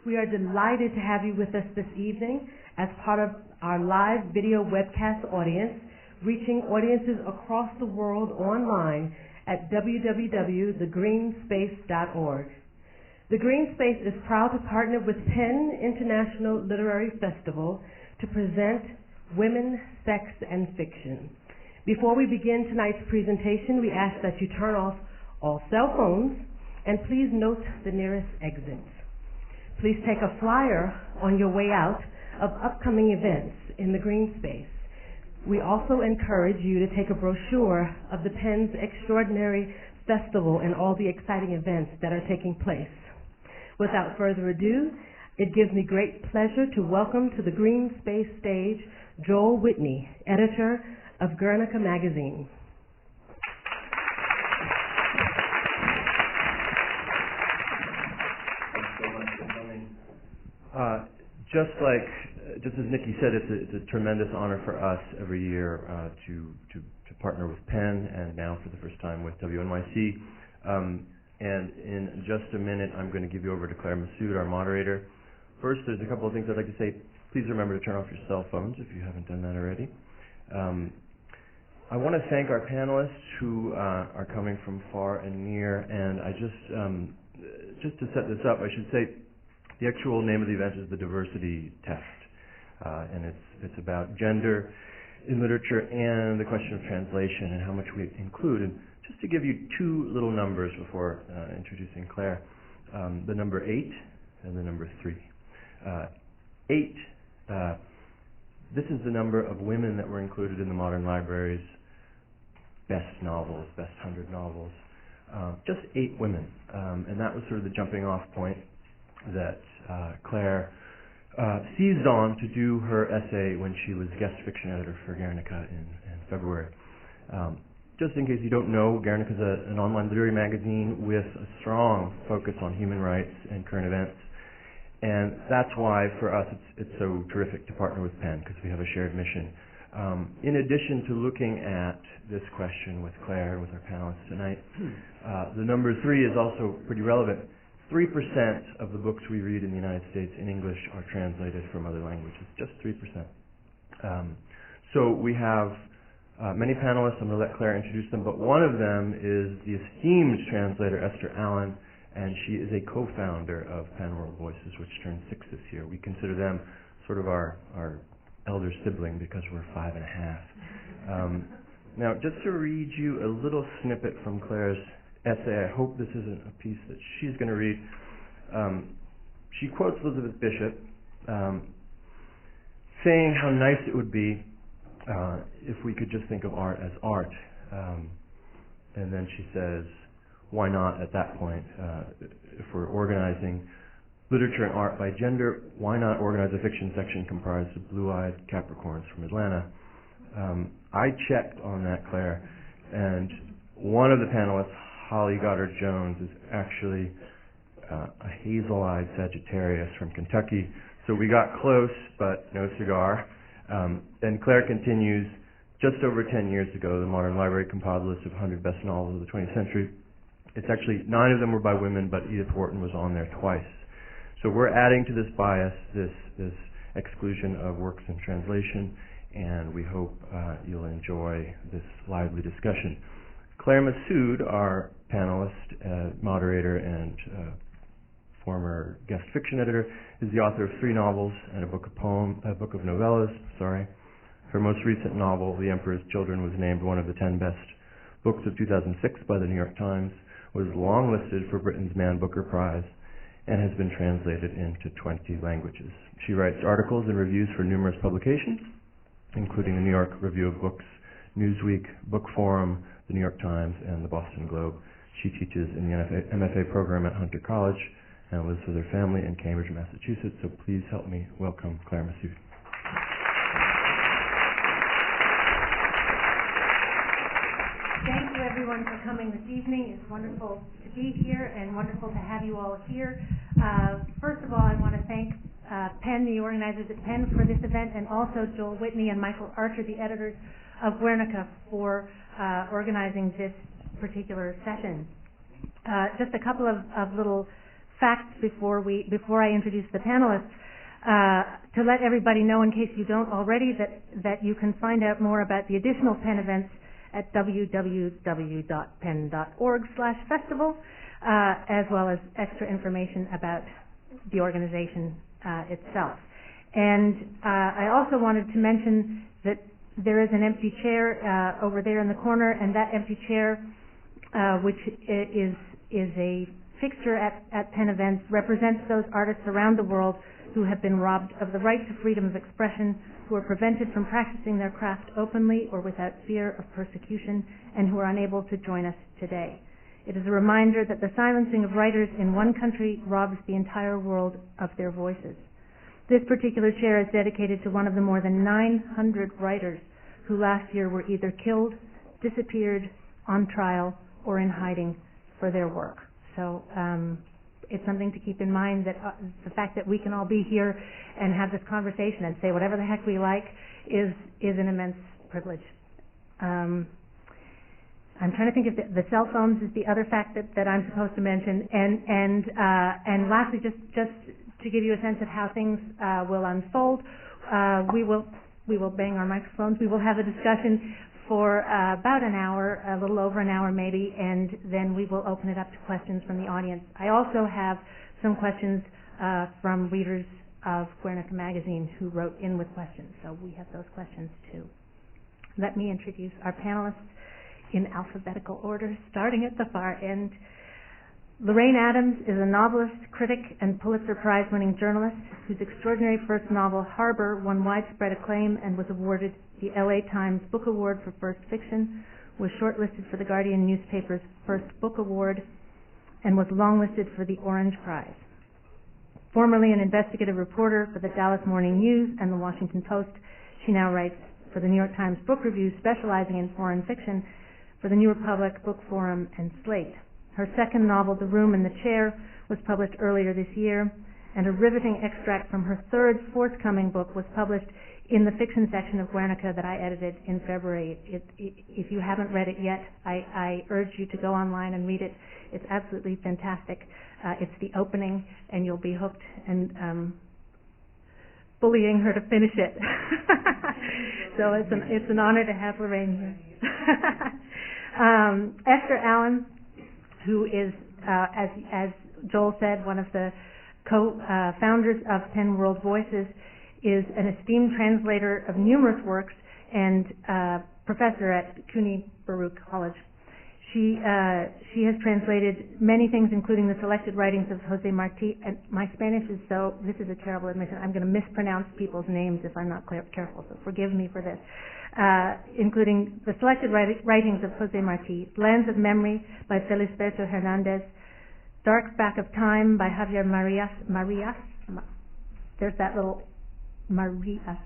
We are delighted to have you with us this evening as part of our live video webcast audience, reaching audiences across the world online at www.thegreenspace.org. The Green Space is proud to partner with Penn International Literary Festival to present Women, Sex, and Fiction. Before we begin tonight's presentation, we ask that you turn off all cell phones and please note the nearest exits. Please take a flyer on your way out of upcoming events in the Green Space. We also encourage you to take a brochure of the Penn's extraordinary festival and all the exciting events that are taking place. Without further ado, it gives me great pleasure to welcome to the Green Space stage Joel Whitney, editor of Guernica magazine. Thanks so much for coming. Just as Nikki said, it's a tremendous honor for us every year to partner with Penn, and now for the first time with WNYC. And in just a minute, I'm going to give you over to Claire Messud, our moderator. First, there's a couple of things I'd like to say. Please remember to turn off your cell phones if you haven't done that already. I want to thank our panelists who are coming from far and near, and I just to set this up, I should say the actual name of the event is the Diversity Test, and it's about gender in literature and the question of translation and how much we include. And just to give you two little numbers before introducing Claire, the number 8 and the number 3. 8, this is the number of women that were included in the Modern Library's best novels, best 100 novels. Just 8 women. And that was sort of the jumping off point that Claire seized on to do her essay when she was guest fiction editor for Guernica in February. Just in case you don't know, Guernica is an online literary magazine with a strong focus on human rights and current events. And that's why, for us, it's so terrific to partner with Penn, because we have a shared mission. In addition to looking at this question with Claire and with our panelists tonight, the number 3 is also pretty relevant. 3% of the books we read in the United States in English are translated from other languages, just 3%. So we have many panelists. I'm going to let Claire introduce them, but one of them is the esteemed translator, Esther, and she is a co-founder of Penn World Voices, which turned 6 this year. We consider them sort of our elder sibling because we're 5 and a half. Now, just to read you a little snippet from Claire's essay, I hope this isn't a piece that she's going to read. She quotes Elizabeth Bishop, saying how nice it would be if we could just think of art as art. And then she says, why not at that point, if we're organizing literature and art by gender, why not organize a fiction section comprised of blue-eyed Capricorns from Atlanta? I checked on that, Claire, and one of the panelists, Holly Goddard-Jones, is actually a hazel-eyed Sagittarius from Kentucky. So we got close, but no cigar. And Claire continues, just over 10 years ago, the Modern Library compiled a list of 100 best novels of the 20th century. It's actually 9 of them were by women, but Edith Wharton was on there twice. So we're adding to this bias, this exclusion of works in translation, and we hope you'll enjoy this lively discussion. Claire Messud, our panelist, moderator, and former guest fiction editor, is the author of 3 novels and a book of novellas. Her most recent novel, The Emperor's Children, was named one of the 10 best books of 2006 by the New York Times, was longlisted for Britain's Man Booker Prize, and has been translated into 20 languages. She writes articles and reviews for numerous publications, including the New York Review of Books, Newsweek, Book Forum, the New York Times, and the Boston Globe. She teaches in the MFA program at Hunter College and lives with her family in Cambridge, Massachusetts. So please help me welcome Claire Messud. Thank you, everyone, for coming this evening. It's wonderful to be here and wonderful to have you all here. First of all, I want to thank Penn, the organizers at Penn, for this event, and also Joel Whitney and Michael Archer, the editors of Guernica, for organizing this particular session. Just a couple of little facts before I introduce the panelists. To let everybody know, in case you don't already, that you can find out more about the additional PEN events at www.pen.org/festival, as well as extra information about the organization itself. And I also wanted to mention that there is an empty chair over there in the corner, and that empty chair, which is a fixture at PEN events, represents those artists around the world who have been robbed of the right to freedom of expression, who are prevented from practicing their craft openly or without fear of persecution, and who are unable to join us today. It is a reminder that the silencing of writers in one country robs the entire world of their voices. This particular chair is dedicated to one of the more than 900 writers who last year were either killed, disappeared, on trial, or in hiding for their work. So it's something to keep in mind, that the fact that we can all be here and have this conversation and say whatever the heck we like is an immense privilege. I'm trying to think if the cell phones is the other fact that I'm supposed to mention, and lastly, just to give you a sense of how things will unfold, we will bang our microphones. We will have a discussion for about an hour, a little over an hour maybe, and then we will open it up to questions from the audience. I also have some questions from readers of Guernica magazine who wrote in with questions, so we have those questions too. Let me introduce our panelists in alphabetical order, starting at the far end. Lorraine Adams is a novelist, critic, and Pulitzer Prize-winning journalist whose extraordinary first novel, Harbor, won widespread acclaim and was awarded the LA Times Book Award for First Fiction, was shortlisted for the Guardian newspaper's First Book Award, and was longlisted for the Orange Prize. Formerly an investigative reporter for the Dallas Morning News and the Washington Post, she now writes for the New York Times Book Review, specializing in foreign fiction, for the New Republic Book Forum and Slate. Her second novel, The Room and the Chair, was published earlier this year, and a riveting extract from her third forthcoming book was published in the fiction section of Guernica that I edited in February. If you haven't read it yet, I urge you to go online and read it. It's absolutely fantastic. It's the opening, and you'll be hooked, and bullying her to finish it. So it's an honor to have Lorraine here. Esther Allen, who is, as Joel said, one of the co-founders of PEN World Voices, is an esteemed translator of numerous works and professor at CUNY Baruch College. She has translated many things, including the selected writings of Jose Marti. And my Spanish is this is a terrible admission. I'm going to mispronounce people's names if I'm not careful, so forgive me for this. Including the selected writings of Jose Marti, Lands of Memory by Felisberto Hernandez, Dark Back of Time by Javier Marias. There's that little Marias.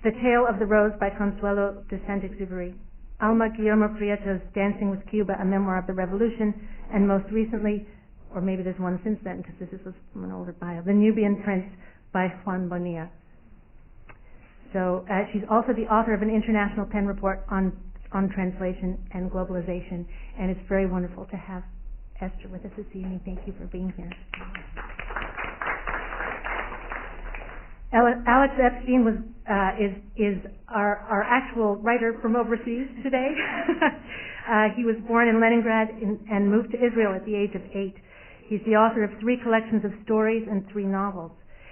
The Tale of the Rose by Consuelo de Saint-Exupéry, Alma Guillermo Prieto's Dancing with Cuba, a memoir of the revolution, and most recently, or maybe there's one since then because this was from an older bio, The Nubian Prince by Juan Bonilla. So she's also the author of an international PEN report on translation and globalization, and it's very wonderful to have Esther with us this evening. Thank you for being here. Alex Epstein is our actual writer from overseas today. He was born in Leningrad and moved to Israel at the age of 8. He's the author of 3 collections of stories and 3 novels.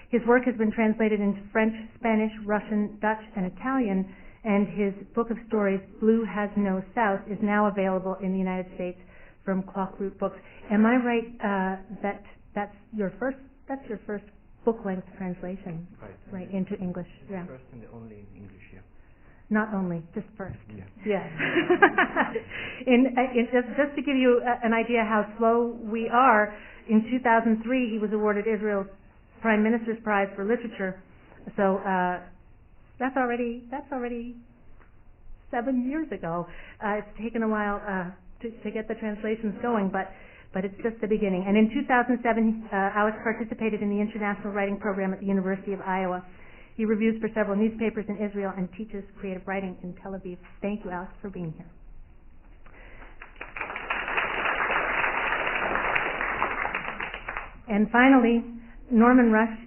His work has been translated into French, Spanish, Russian, Dutch, and Italian, and his book of stories, Blue Has No South, is now available in the United States from Clockroot Books. Am I right that that's your first book-length translation? Right, into English. Yeah. First and the only in English, yeah. Not only, just first. Yeah. Yes. Just to give you an idea how slow we are, in 2003 he was awarded Israel's Prime Minister's Prize for Literature. So that's already 7 years ago. It's taken a while to get the translations going, but it's just the beginning. And in 2007, Alex participated in the International Writing Program at the University of Iowa. He reviews for several newspapers in Israel and teaches creative writing in Tel Aviv. Thank you, Alex, for being here. And finally, Norman Rush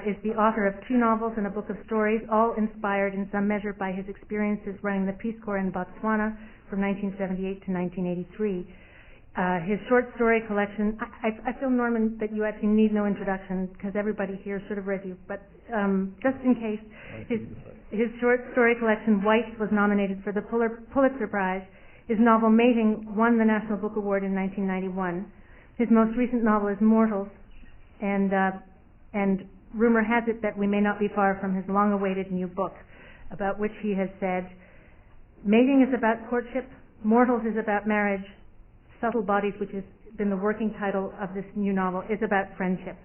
is the author of 2 novels and a book of stories, all inspired in some measure by his experiences running the Peace Corps in Botswana from 1978 to 1983. His short story collection, I feel, Norman, that you actually need no introduction because everybody here sort of read you, but just in case, his short story collection, White, was nominated for the Pulitzer Prize. His novel, Mating, won the National Book Award in 1991. His most recent novel is Mortals, and rumor has it that we may not be far from his long-awaited new book, about which he has said, Mating is about courtship, Mortals is about marriage, Subtle Bodies, which has been the working title of this new novel, is about friendship.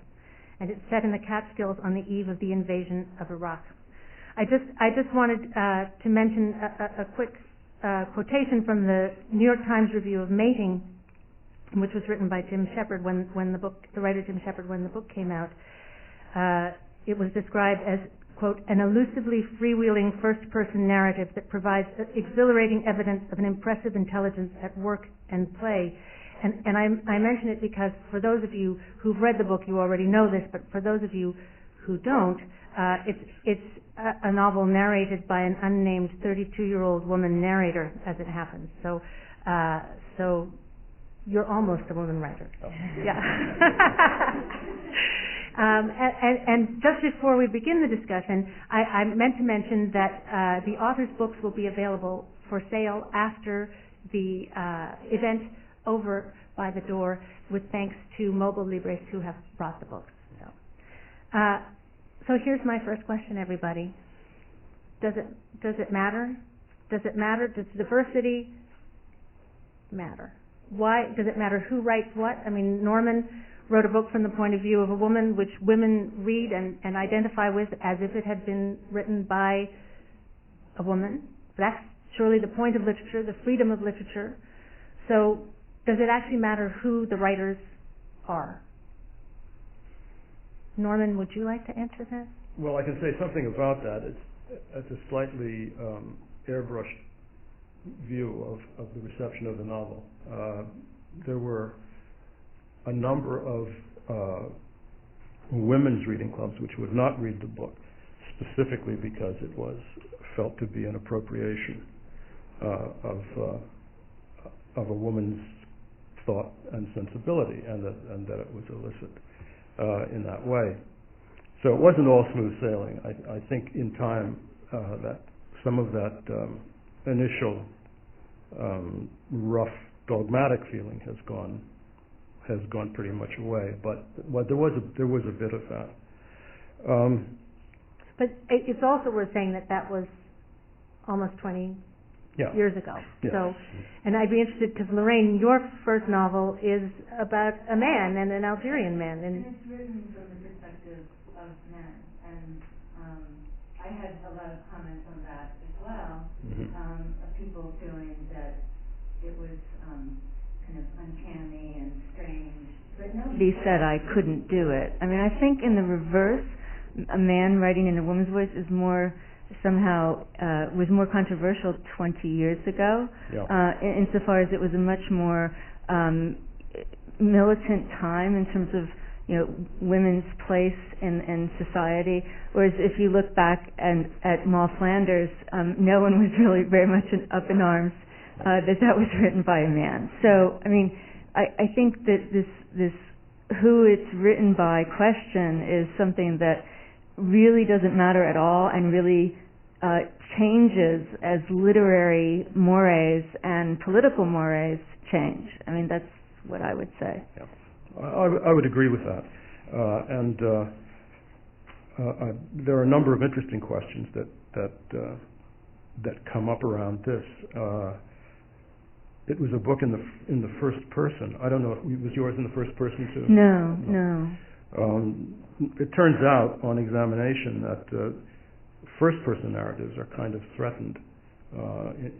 And it's set in the Catskills on the eve of the invasion of Iraq. I just wanted to mention a quick quotation from the New York Times review of Mating, which was written by Jim Shepard when the writer Jim Shepard, when the book came out. It was described as, quote, an elusively freewheeling first-person narrative that provides exhilarating evidence of an impressive intelligence at work and play. And I mention it because for those of you who've read the book, you already know this, but for those of you who don't, it's a novel narrated by an unnamed 32-year-old woman narrator, as it happens. So you're almost a woman writer. Oh. Yeah. And just before we begin the discussion, I meant to mention that the author's books will be available for sale after the event over by the door, with thanks to Mobile Libres who have brought the books. So here's my first question, everybody. Does it matter? Does it matter? Does diversity matter? Why does it matter who writes what? I mean, Norman wrote a book from the point of view of a woman, which women read and identify with as if it had been written by a woman. That's surely the point of literature, the freedom of literature. So does it actually matter who the writers are? Norman, would you like to answer that? Well, I can say something about that. It's a slightly airbrushed view of the reception of the novel. There were a number of women's reading clubs which would not read the book, specifically because it was felt to be an appropriation of a woman's thought and sensibility, and that it was illicit in that way. So it wasn't all smooth sailing. I think in time that some of that initial rough dogmatic feeling has gone pretty much away. But there was a bit of that. But it's also worth saying that was almost 20 years ago. Yes. So, and I'd be interested because Lorraine, your first novel is about a man and an Algerian man, and it's written from the perspective of men, and I had a lot of comments on that as well, of people feeling that it was kind of uncanny and strange, but nobody said I couldn't do it. I mean, I think in the reverse, a man writing in a woman's voice is more somehow was more controversial 20 years ago, insofar as it was a much more militant time in terms of women's place in society. Whereas if you look back at Maud Flanders, no one was really very much up in arms that was written by a man. So I mean, I think that this who it's written by question is something that really doesn't matter at all, and really changes as literary mores and political mores change. I mean, that's what I would say. Yeah. I would agree with that. There are a number of interesting questions that come up around this. It was a book in the first person. I don't know if was yours in the first person too. No. It turns out on examination that first-person narratives are kind of threatened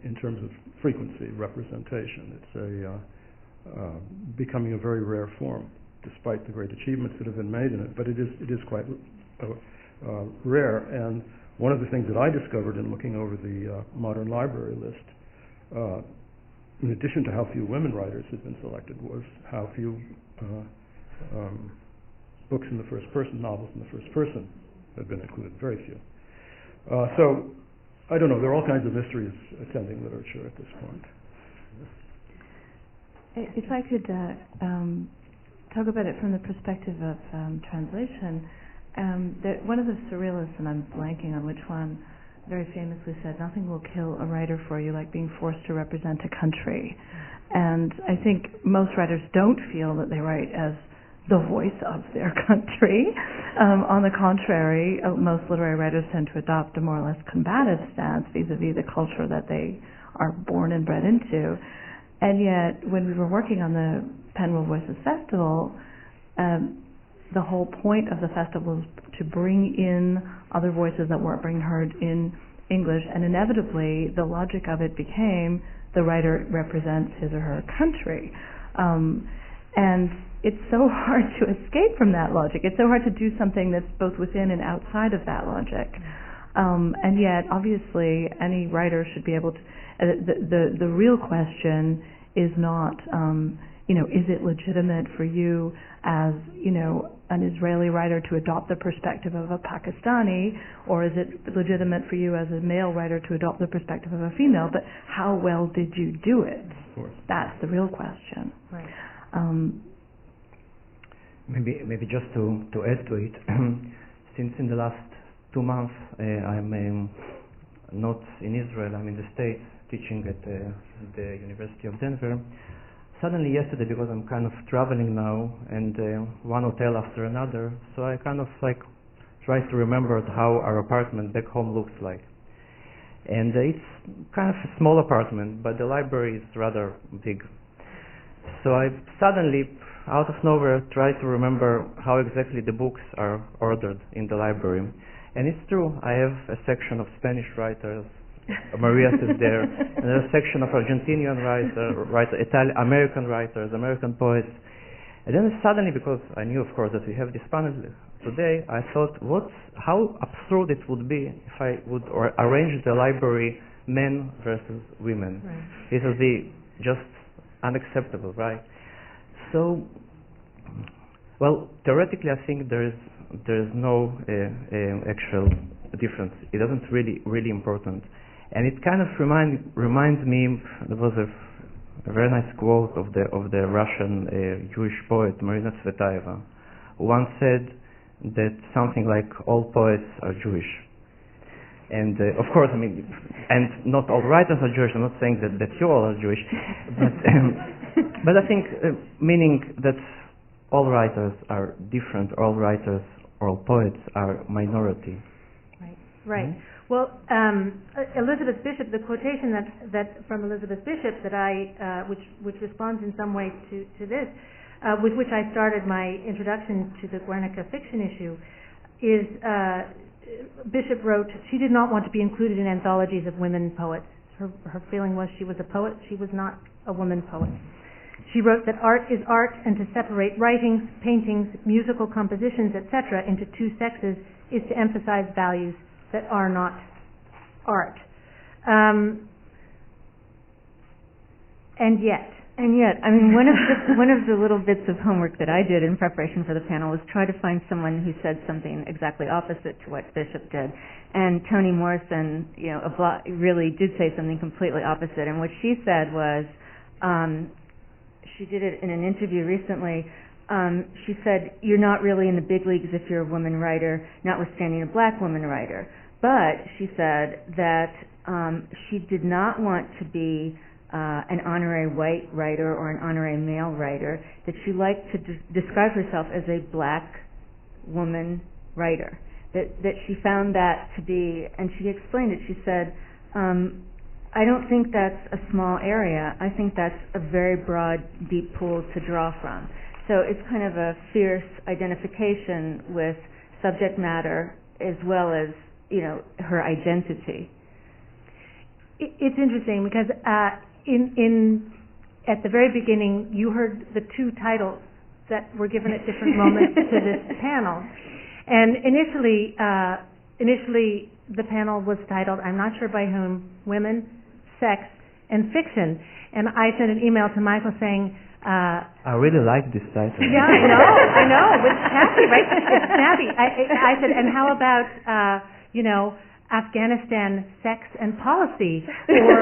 in terms of frequency, representation. It's becoming a very rare form, despite the great achievements that have been made in it. But it is quite rare. And one of the things that I discovered in looking over the modern library list, in addition to how few women writers had been selected, was how few books in the first person, novels in the first person have been included, very few. So, I don't know, there are all kinds of mysteries attending literature at this point. If I could talk about it from the perspective of translation, one of the surrealists, and I'm blanking on which one, very famously said, "Nothing will kill a writer for you like being forced to represent a country." And I think most writers don't feel that they write as the voice of their country. On the contrary, most literary writers tend to adopt a more or less combative stance vis-a-vis the culture that they are born and bred into. And yet, when we were working on the Penn World Voices Festival, the whole point of the festival was to bring in other voices that weren't being heard in English, and inevitably the logic of it became the writer represents his or her country. And it's so hard to escape from that logic. It's so hard to do something that's both within and outside of that logic. And yet, obviously, any writer should be able to... The real question is not, is it legitimate for you as, an Israeli writer to adopt the perspective of a Pakistani, or is it legitimate for you as a male writer to adopt the perspective of a female, but how well did you do it? Of course. That's the real question. Right. Maybe just to add to it, since in the last 2 months I'm not in Israel, I'm in the States teaching at the University of Denver. Suddenly yesterday, because I'm kind of traveling now and one hotel after another, so I kind of try to remember how our apartment back home looks like. And it's kind of a small apartment, but the library is rather big. So I suddenly, out of nowhere, try to remember how exactly the books are ordered in the library. And it's true, I have a section of Spanish writers, Maria's is there, and there's a section of Argentinian writers, American writers, American poets. And then suddenly, because I knew, of course, that we have this panel today, I thought, how absurd it would be if I would arrange the library men versus women. Right. It would be just unacceptable, right? So, well, theoretically, I think there is no actual difference. It doesn't really important. And it kind of reminds me, there was a very nice quote of the Russian Jewish poet Marina Tsvetaeva, who once said that something like all poets are Jewish. And of course, I mean, and not all writers are Jewish. I'm not saying that you all are Jewish, but I think meaning that all writers are different. All writers, all poets are minority. Right. Mm-hmm. Well, Elizabeth Bishop, the quotation that from Elizabeth Bishop that which responds in some way to this, with which I started my introduction to the Guernica fiction issue, is Bishop wrote she did not want to be included in anthologies of women poets. Her feeling was she was a poet, she was not a woman poet. She wrote that art is art, and to separate writings, paintings, musical compositions, etc. into two sexes is to emphasize values that are not art. And yet, I mean, one of the little bits of homework that I did in preparation for the panel was try to find someone who said something exactly opposite to what Bishop did. And Toni Morrison, really did say something completely opposite. And what she said was, she did it in an interview recently. She said, "You're not really in the big leagues if you're a woman writer, notwithstanding a black woman writer." But she said that she did not want to be an honorary white writer or an honorary male writer, that she liked to describe herself as a black woman writer, that she found that to be, and she explained it, she said, I don't think that's a small area, I think that's a very broad, deep pool to draw from. So it's kind of a fierce identification with subject matter as well as, her identity. It's interesting because at the very beginning, you heard the two titles that were given at different moments to this panel. And initially the panel was titled, I'm not sure by whom, Women, Sex, and Fiction. And I sent an email to Michael saying, I really like this title. Yeah, I know. It's snappy, right? It's snappy. I said, and how about, Afghanistan sex and policy, or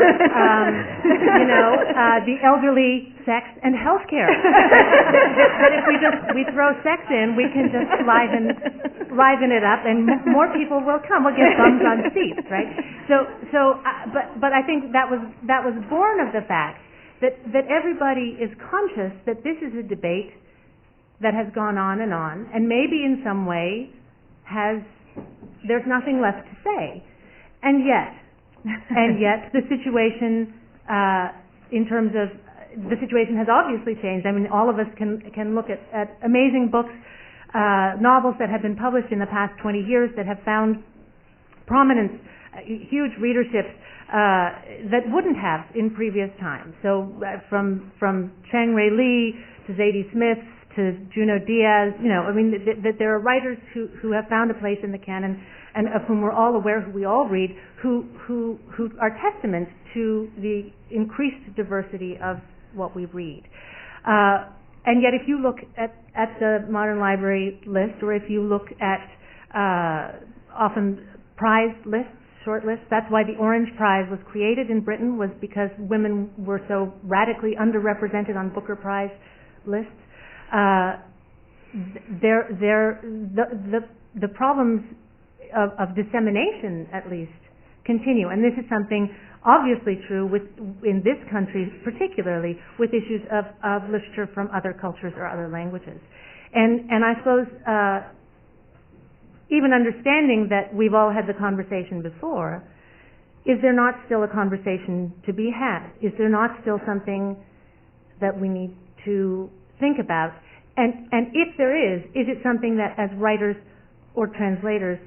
the elderly sex and healthcare. That if we throw sex in, we can just liven it up, and more people will come. We'll get bums on seats, right? But I think that was born of the fact that everybody is conscious that this is a debate that has gone on, and maybe in some way there's nothing left to say. And yet the situation, in terms of, the situation has obviously changed. I mean, all of us can look at amazing books, novels that have been published in the past 20 years that have found prominence, huge readerships, that wouldn't have in previous times. So from Chang Rae Lee to Zadie Smith to Junot Diaz, that there are writers who have found a place in the canon, and of whom we're all aware, who we all read, who are testaments to the increased diversity of what we read. And yet, if you look at the Modern Library list, or if you look at often prize lists, short lists, that's why the Orange Prize was created in Britain, was because women were so radically underrepresented on Booker Prize lists. The problems of dissemination, at least, continue, and this is something obviously true in this country, particularly with issues of literature from other cultures or other languages. And I suppose even understanding that we've all had the conversation before, is there not still a conversation to be had? Is there not still something that we need to think about? And if there is it something that as writers or translators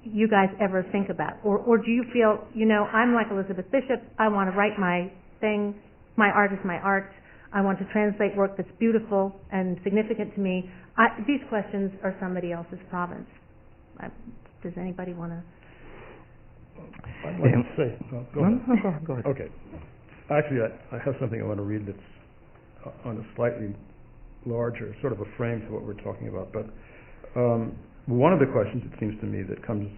you guys ever think about? Or do you feel, I'm like Elizabeth Bishop, I want to write my thing, my art is my art, I want to translate work that's beautiful and significant to me. These questions are somebody else's province. Does anybody want to? I'd like to say. Go ahead. Go ahead. Okay. Actually, I have something I want to read that's on a slightly larger, sort of a frame to what we're talking about. But one of the questions, it seems to me, that comes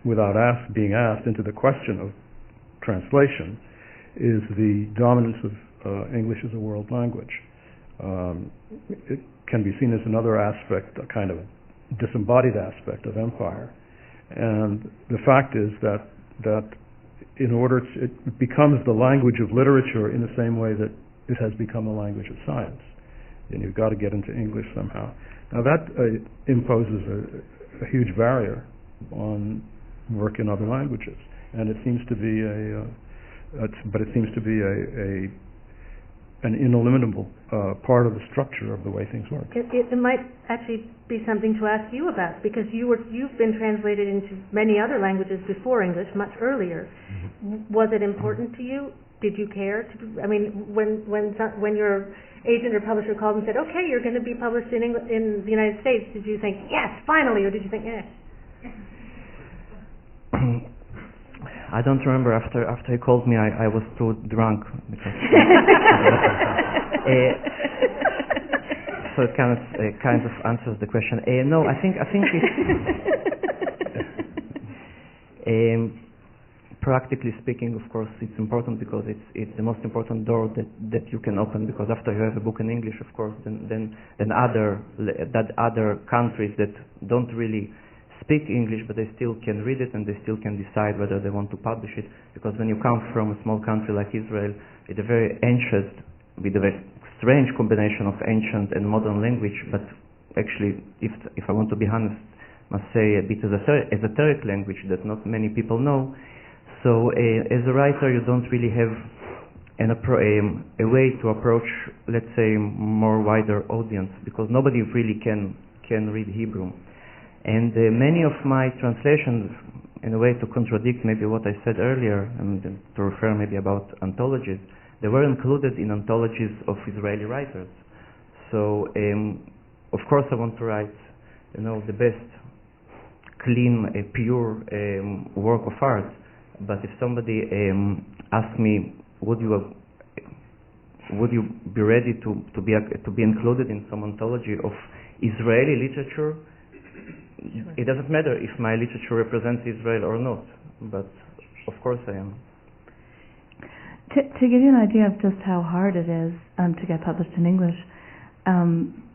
without being asked into the question of translation is the dominance of English as a world language. It can be seen as another aspect, a kind of disembodied aspect of empire. And the fact is that in order it becomes the language of literature in the same way that it has become a language of science. And you've got to get into English somehow. Now that imposes a huge barrier on work in other languages, and it seems to be an ineliminable part of the structure of the way things work. It might actually be something to ask you about, because you've been translated into many other languages before English, much earlier. Mm-hmm. Was it important to you? Did you care? When your agent or publisher called and said, "Okay, you're going to be published in the United States," did you think, "Yes, finally," or did you think, "Eh"? I don't remember. After he called me, I was too drunk. So it kind of answers the question. No, I think it's practically speaking, of course, it's important because it's the most important door that you can open. Because after you have a book in English, of course, then other countries that don't really speak English, but they still can read it and they still can decide whether they want to publish it. Because when you come from a small country like Israel, with a very strange combination of ancient and modern language, but actually, if I want to be honest, must say a bit esoteric language that not many people know. So as a writer, you don't really have a way to approach, let's say, more wider audience, because nobody really can read Hebrew. And many of my translations, in a way to contradict maybe what I said earlier, and to refer maybe about anthologies, they were included in anthologies of Israeli writers. So, of course, I want to write, the best, clean, pure work of art. But if somebody asks me, would you would you be ready to be included in some anthology of Israeli literature? Sure. It doesn't matter if my literature represents Israel or not, but of course I am. To give you an idea of just how hard it is to get published in English, I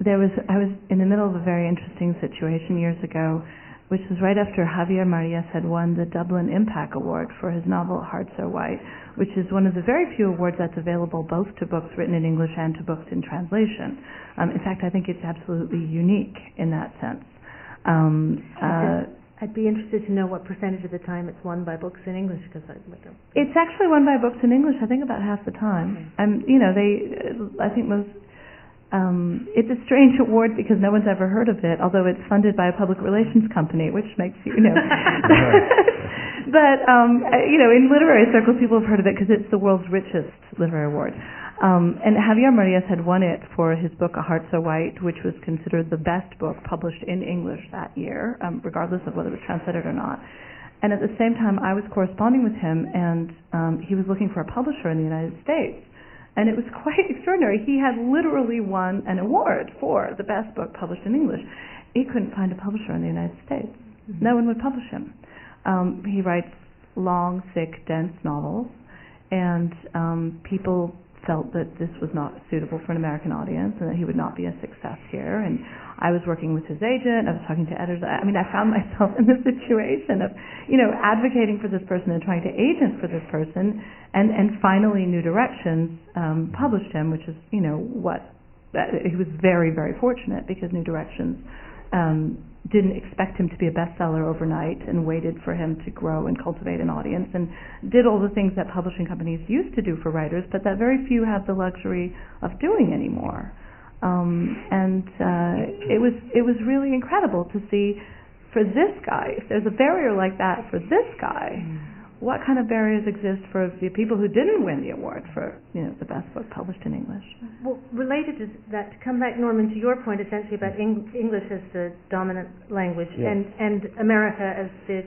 was in the middle of a very interesting situation years ago, which was right after Javier Marias had won the Dublin Impact Award for his novel Heart So White, which is one of the very few awards that's available both to books written in English and to books in translation. In fact, I think it's absolutely unique in that sense. I'd be interested to know what percentage of the time it's won by books in English, because it's actually won by books in English, I think about half the time. I think most. It's a strange award because no one's ever heard of it, although it's funded by a public relations company, which makes you know. But in literary circles, people have heard of it because it's the world's richest literary award. And Javier Marias had won it for his book A Heart So White, which was considered the best book published in English that year, regardless of whether it was translated or not. And at the same time, I was corresponding with him, and he was looking for a publisher in the United States. And it was quite extraordinary. He had literally won an award for the best book published in English. He couldn't find a publisher in the United States. Mm-hmm. No one would publish him. He writes long, thick, dense novels, and people felt that this was not suitable for an American audience and that he would not be a success here. And I was working with his agent. I was talking to editors. I found myself in this situation of, advocating for this person and trying to agent for this person. And finally, New Directions published him, which is, he was very, very fortunate because New Directions didn't expect him to be a bestseller overnight and waited for him to grow and cultivate an audience and did all the things that publishing companies used to do for writers, but that very few have the luxury of doing anymore. It was really incredible to see for this guy, if there's a barrier like that for this guy, what kind of barriers exist for the people who didn't win the award for the best book published in English? Well, related to that, to come back, Norman, to your point essentially about English as the dominant language, yes, and America as the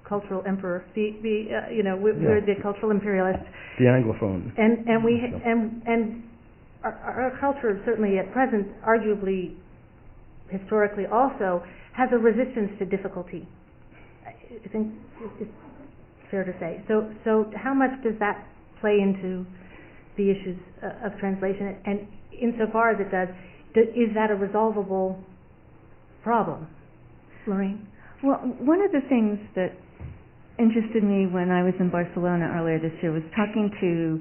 cultural emperor. We're the cultural imperialists. The Anglophone. And our culture, certainly at present, arguably, historically also, has a resistance to difficulty. I think it's fair to say. So how much does that play into the issues of translation? And insofar as it does, is that a resolvable problem? Lorraine? Well, one of the things that interested me when I was in Barcelona earlier this year was talking to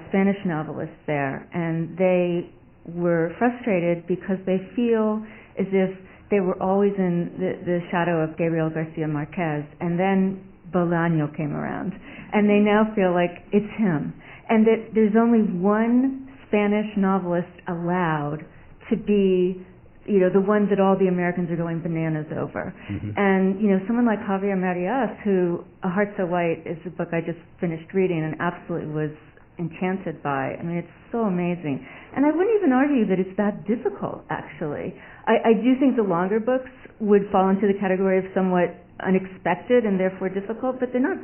Spanish novelists there, and they were frustrated because they feel as if they were always in the shadow of Gabriel Garcia Marquez, and then Bolaño came around, and they now feel like it's him, and that there's only one Spanish novelist allowed to be, the one that all the Americans are going bananas over. Mm-hmm. And someone like Javier Marias, who A Heart So White is a book I just finished reading and absolutely was enchanted by. It's so amazing. And I wouldn't even argue that it's that difficult, actually. I do think the longer books would fall into the category of somewhat unexpected and therefore difficult, but they're not,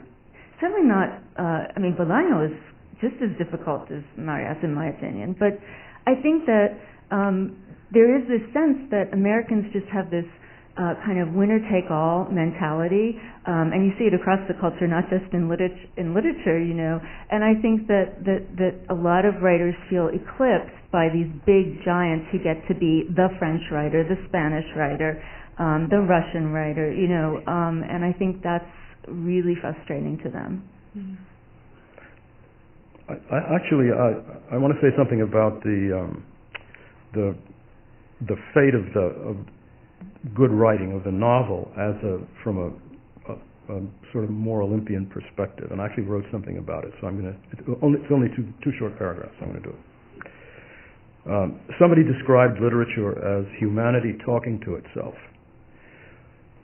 certainly not, Bolaño is just as difficult as Marias, in my opinion. But I think that there is this sense that Americans just have this kind of winner-take-all mentality, and you see it across the culture, not just in literature, And I think that a lot of writers feel eclipsed by these big giants who get to be the French writer, the Spanish writer, the Russian writer, and I think that's really frustrating to them. I want to say something about the fate of good writing of the novel from a sort of more Olympian perspective, and I actually wrote something about it. So it's only two short paragraphs. I'm going to do it. Somebody described literature as humanity talking to itself.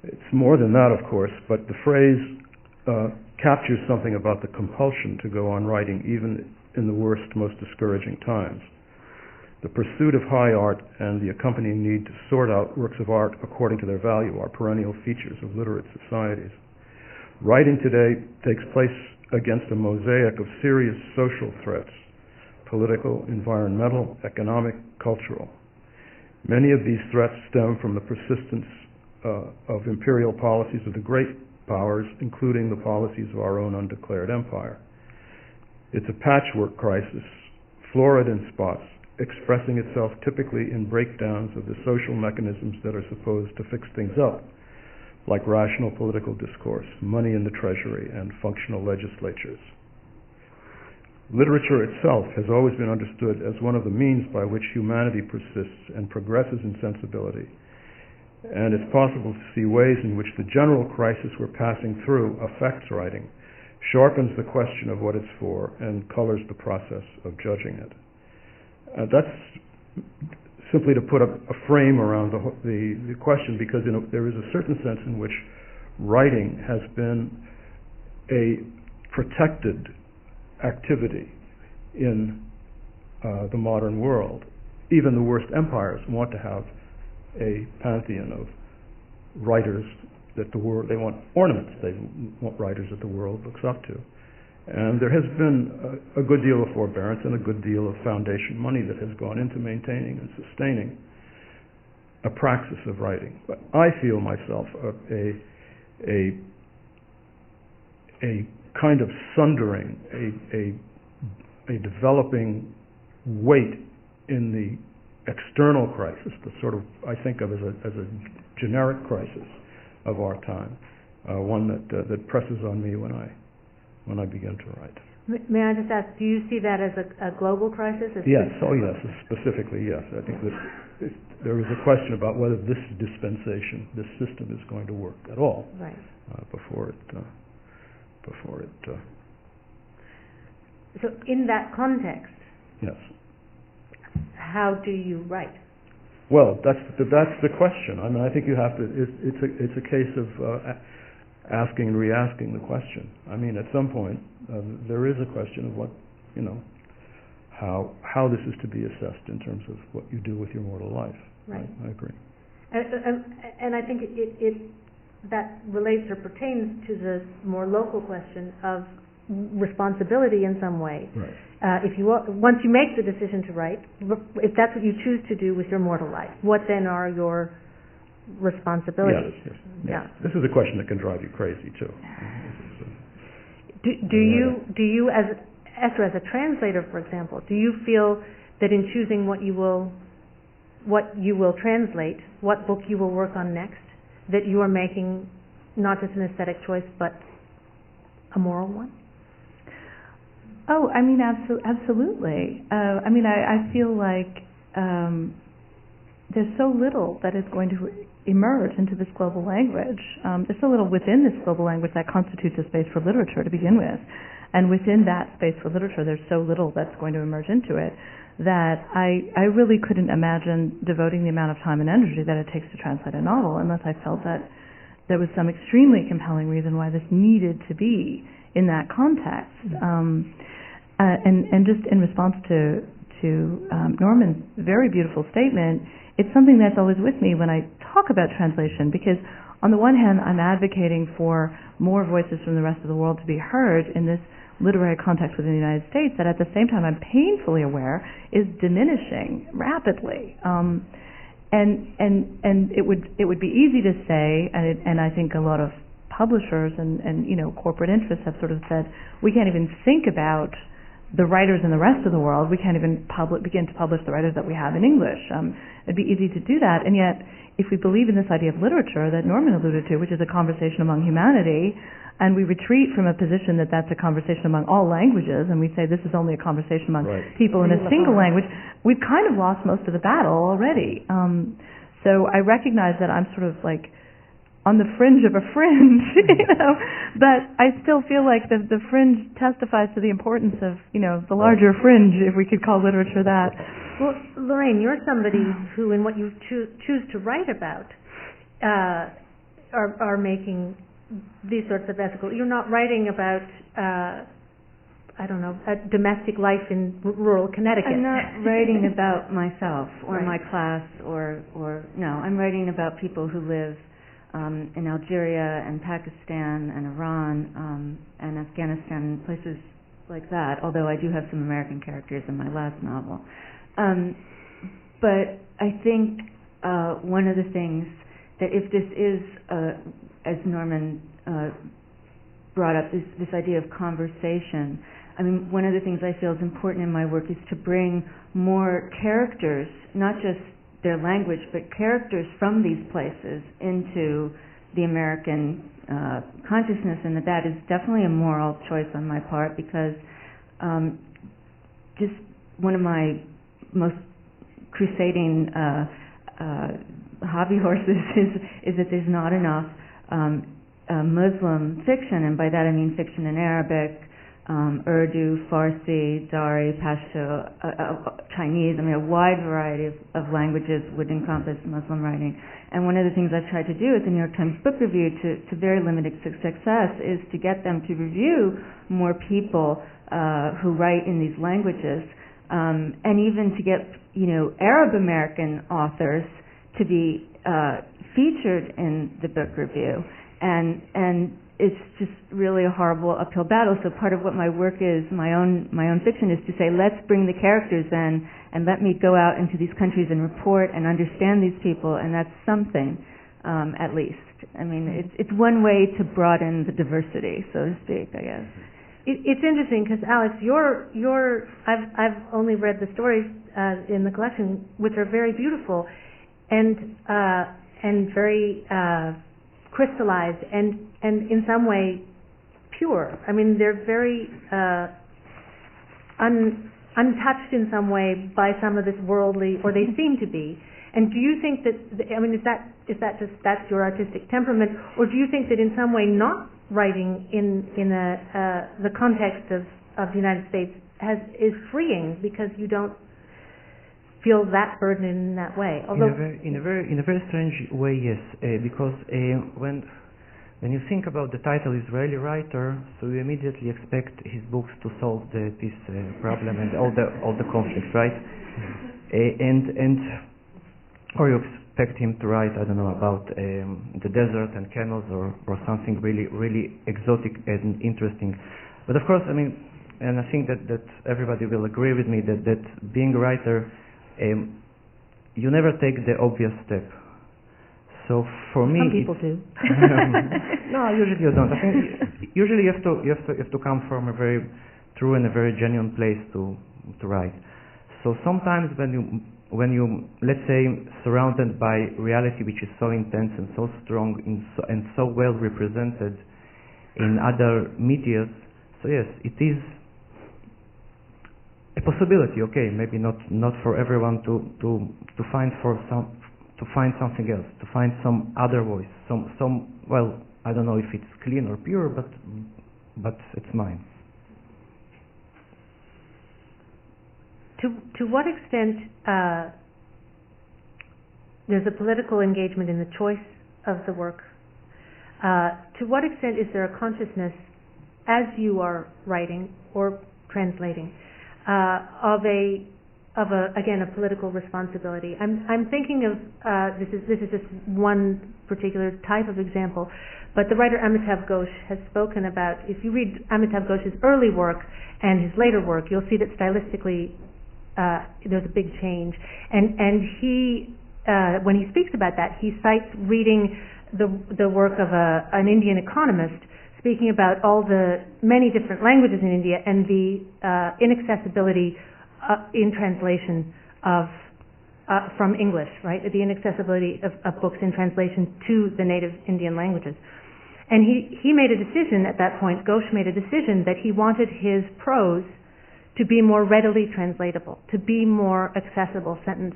It's more than that, of course, but the phrase captures something about the compulsion to go on writing even in the worst, most discouraging times. The pursuit of high art and the accompanying need to sort out works of art according to their value are perennial features of literate societies. Writing today takes place against a mosaic of serious social threats, political, environmental, economic, cultural. Many of these threats stem from the persistence of imperial policies of the great powers, including the policies of our own undeclared empire. It's a patchwork crisis, florid in spots, expressing itself typically in breakdowns of the social mechanisms that are supposed to fix things up, like rational political discourse, money in the treasury, and functional legislatures. Literature itself has always been understood as one of the means by which humanity persists and progresses in sensibility, and it's possible to see ways in which the general crisis we're passing through affects writing, sharpens the question of what it's for, and colors the process of judging it. That's simply to put a frame around the question, because there is a certain sense in which writing has been a protected activity in the modern world. Even the worst empires want to have a pantheon of writers that the world, they want ornaments, they want writers that the world looks up to. And there has been a good deal of forbearance and a good deal of foundation money that has gone into maintaining and sustaining a praxis of writing. But I feel myself a kind of sundering, a developing weight in the external crisis, the sort of, I think of as a generic crisis of our time, one that presses on me when I begin to write. May I just ask, do you see that as a global crisis? Yes, yes, specifically yes. I think that there is a question about whether this dispensation, this system is going to work at all, right, before it. So in that context, yes, how do you write? Well, that's the question. I mean, I think you have to. It's a case of asking and re-asking the question. I mean, at some point, there is a question of what, how this is to be assessed in terms of what you do with your mortal life. Right. I agree. And I think it that relates or pertains to the more local question of responsibility in some way. Right. Once you make the decision to write, if that's what you choose to do with your mortal life, what then are your responsibilities? Yes. Yeah. This is a question that can drive you crazy too. Do you as Esther, as a translator, for example, do you feel that in choosing what you will translate, what book you will work on next, that you are making not just an aesthetic choice but a moral one? Oh, I mean, absolutely. I mean, I feel like there's so little that is going to emerge into this global language. There's so little within this global language that constitutes a space for literature to begin with. And within that space for literature, there's so little that's going to emerge into it that I really couldn't imagine devoting the amount of time and energy that it takes to translate a novel unless I felt that there was some extremely compelling reason why this needed to be in that context. And just in response to Norman's very beautiful statement, it's something that's always with me when I talk about translation, because on the one hand, I'm advocating for more voices from the rest of the world to be heard in this literary context within the United States that at the same time I'm painfully aware is diminishing rapidly. And it would be easy to say, and I think a lot of publishers and corporate interests have sort of said, we can't even think about the writers in the rest of the world. We can't even begin to publish the writers that we have in English. It'd be easy to do that, and yet if we believe in this idea of literature that Norman alluded to, which is a conversation among humanity, and we retreat from a position that that's a conversation among all languages, and we say this is only a conversation among people in a single language, we've kind of lost most of the battle already. So I recognize that I'm sort of like on the fringe of a fringe, but I still feel like the fringe testifies to the importance of, the larger fringe, if we could call literature that. Well, Lorraine, you're somebody who, in what you choose to write about, are making these sorts of ethical. You're not writing about, domestic life in rural Connecticut. I'm not writing about myself or Right. my class or no. I'm writing about people who live in Algeria and Pakistan and Iran and Afghanistan, places like that, although I do have some American characters in my last novel. But I think one of the things that if this is, as Norman brought up, this idea of conversation, I mean, one of the things I feel is important in my work is to bring more characters, not just their language, but characters from these places into the American consciousness, and that is definitely a moral choice on my part, because just one of my most crusading hobby horses is that there's not enough Muslim fiction, and by that I mean fiction in Arabic, Urdu, Farsi, Dari, Pashto, Chinese. I mean, a wide variety of languages would encompass Muslim writing. And one of the things I've tried to do at the New York Times Book Review, to very limited success, is to get them to review more people who write in these languages, and even to get Arab American authors to be featured in the book review. And it's just really a horrible uphill battle. So part of what my work is, my own fiction, is to say, let's bring the characters in and let me go out into these countries and report and understand these people, and that's something, at least. I mean, it's one way to broaden the diversity, so to speak, I guess. It's interesting because, Alex, I've only read the stories in the collection, which are very beautiful and very crystallized and in some way pure. I mean, they're very untouched in some way by some of this worldly, or they seem to be. And do you think that, I mean, is that just that's your artistic temperament, or do you think that in some way not writing in the context of the United States is freeing because you don't feel that burden in that way? Although in a very strange way, yes, because when you think about the title Israeli writer, so you immediately expect his books to solve the peace problem and all the conflicts, right? Or you expect him to write, I don't know, about the desert and camels or something really exotic and interesting. But of course, I mean, and I think that everybody will agree with me that being a writer, you never take the obvious step. So for me, some people do. No, usually you don't. I think usually you have to come from a very true and a very genuine place to write. So sometimes when you let's say surrounded by reality which is so intense and so strong and so well represented in other medias, so yes, it is a possibility. Okay, maybe not for everyone to find something else, to find some other voice, some well, I don't know if it's clean or pure, but it's mine. To what extent there's a political engagement in the choice of the work? To what extent is there a consciousness, as you are writing or translating, of a political responsibility? I'm thinking of this is just one particular type of example, but the writer Amitav Ghosh has spoken about. If you read Amitav Ghosh's early work and his later work, you'll see that stylistically there's a big change. And he, when he speaks about that, he cites reading the work of an Indian economist speaking about all the many different languages in India and the inaccessibility in translation from English, right? The inaccessibility of books in translation to the native Indian languages. And he made a decision at that point, Ghosh made a decision that he wanted his prose to be more readily translatable, to be more accessible sentence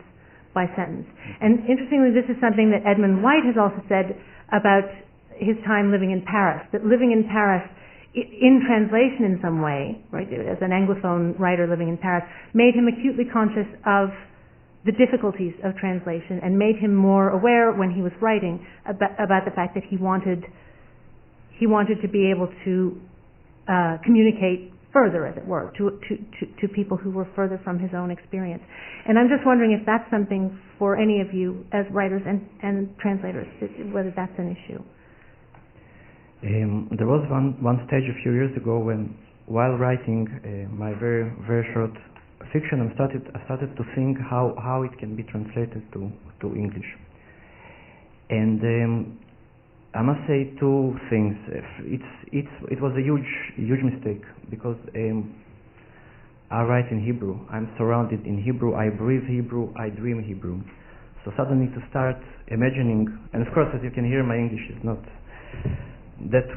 by sentence. And interestingly, this is something that Edmund White has also said about his time living in Paris, that living in Paris in translation in some way, right, as an Anglophone writer living in Paris, made him acutely conscious of the difficulties of translation and made him more aware when he was writing about the fact that he wanted to be able to communicate further, as it were, to people who were further from his own experience. And I'm just wondering if that's something for any of you as writers and translators, whether that's an issue. There was one stage a few years ago when while writing my very very short fiction, I started to think how it can be translated to English. And I must say two things. It was a huge mistake, because I write in Hebrew. I'm surrounded in Hebrew. I breathe Hebrew. I dream Hebrew. So suddenly to start imagining, and of course, as you can hear, my English is not that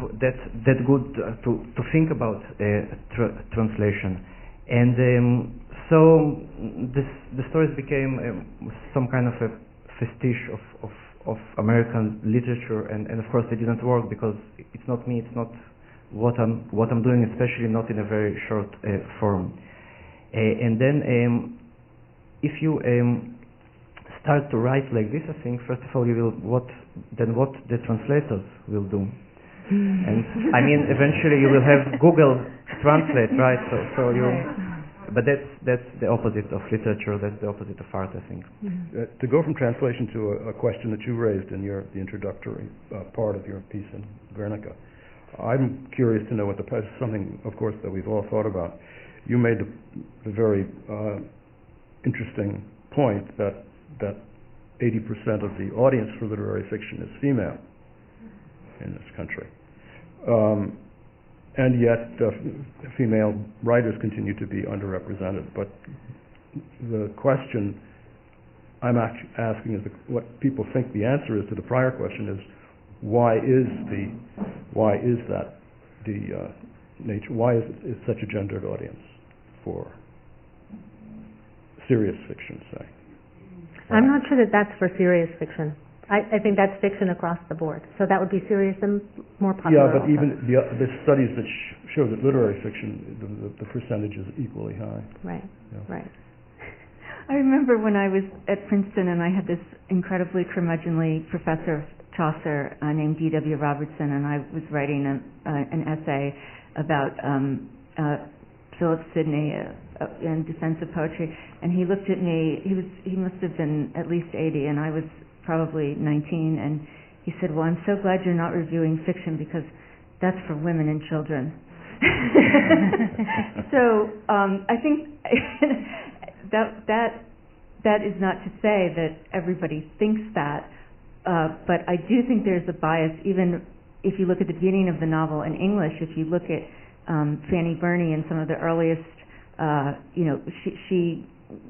good to think about translation. And so the stories became some kind of a pastiche of American literature, and of course they didn't work, because it's not me, it's not what I'm doing, especially not in a very short form. And then if you start to write like this, I think first of all you will what the translators will do. And I mean, eventually you will have Google Translate, right? So you. But that's the opposite of literature. That's the opposite of art, I think. To go from translation to a question that you raised in the introductory part of your piece in Guernica, I'm curious to know what something, of course, that we've all thought about. You made the very interesting point that 80% of the audience for literary fiction is female in this country. And yet female writers continue to be underrepresented. But the question I'm asking is what people think the answer is to the prior question is, why is that the nature? Why is such a gendered audience for serious fiction, say? I'm not sure that that's for serious fiction. I think that's fiction across the board. So that would be serious and more popular. Yeah, but also. even the studies that show that literary fiction, the percentage is equally high. Right, yeah. right. I remember when I was at Princeton and I had this incredibly curmudgeonly professor of Chaucer named D.W. Robertson, and I was writing an essay about Philip Sidney in defense of poetry, and he looked at me. He must have been at least 80, and I was probably 19, and he said, "Well, I'm so glad you're not reviewing fiction, because that's for women and children." So I think that is not to say that everybody thinks that, but I do think there's a bias. Even if you look at the beginning of the novel in English, if you look at Fanny Burney and some of the earliest, she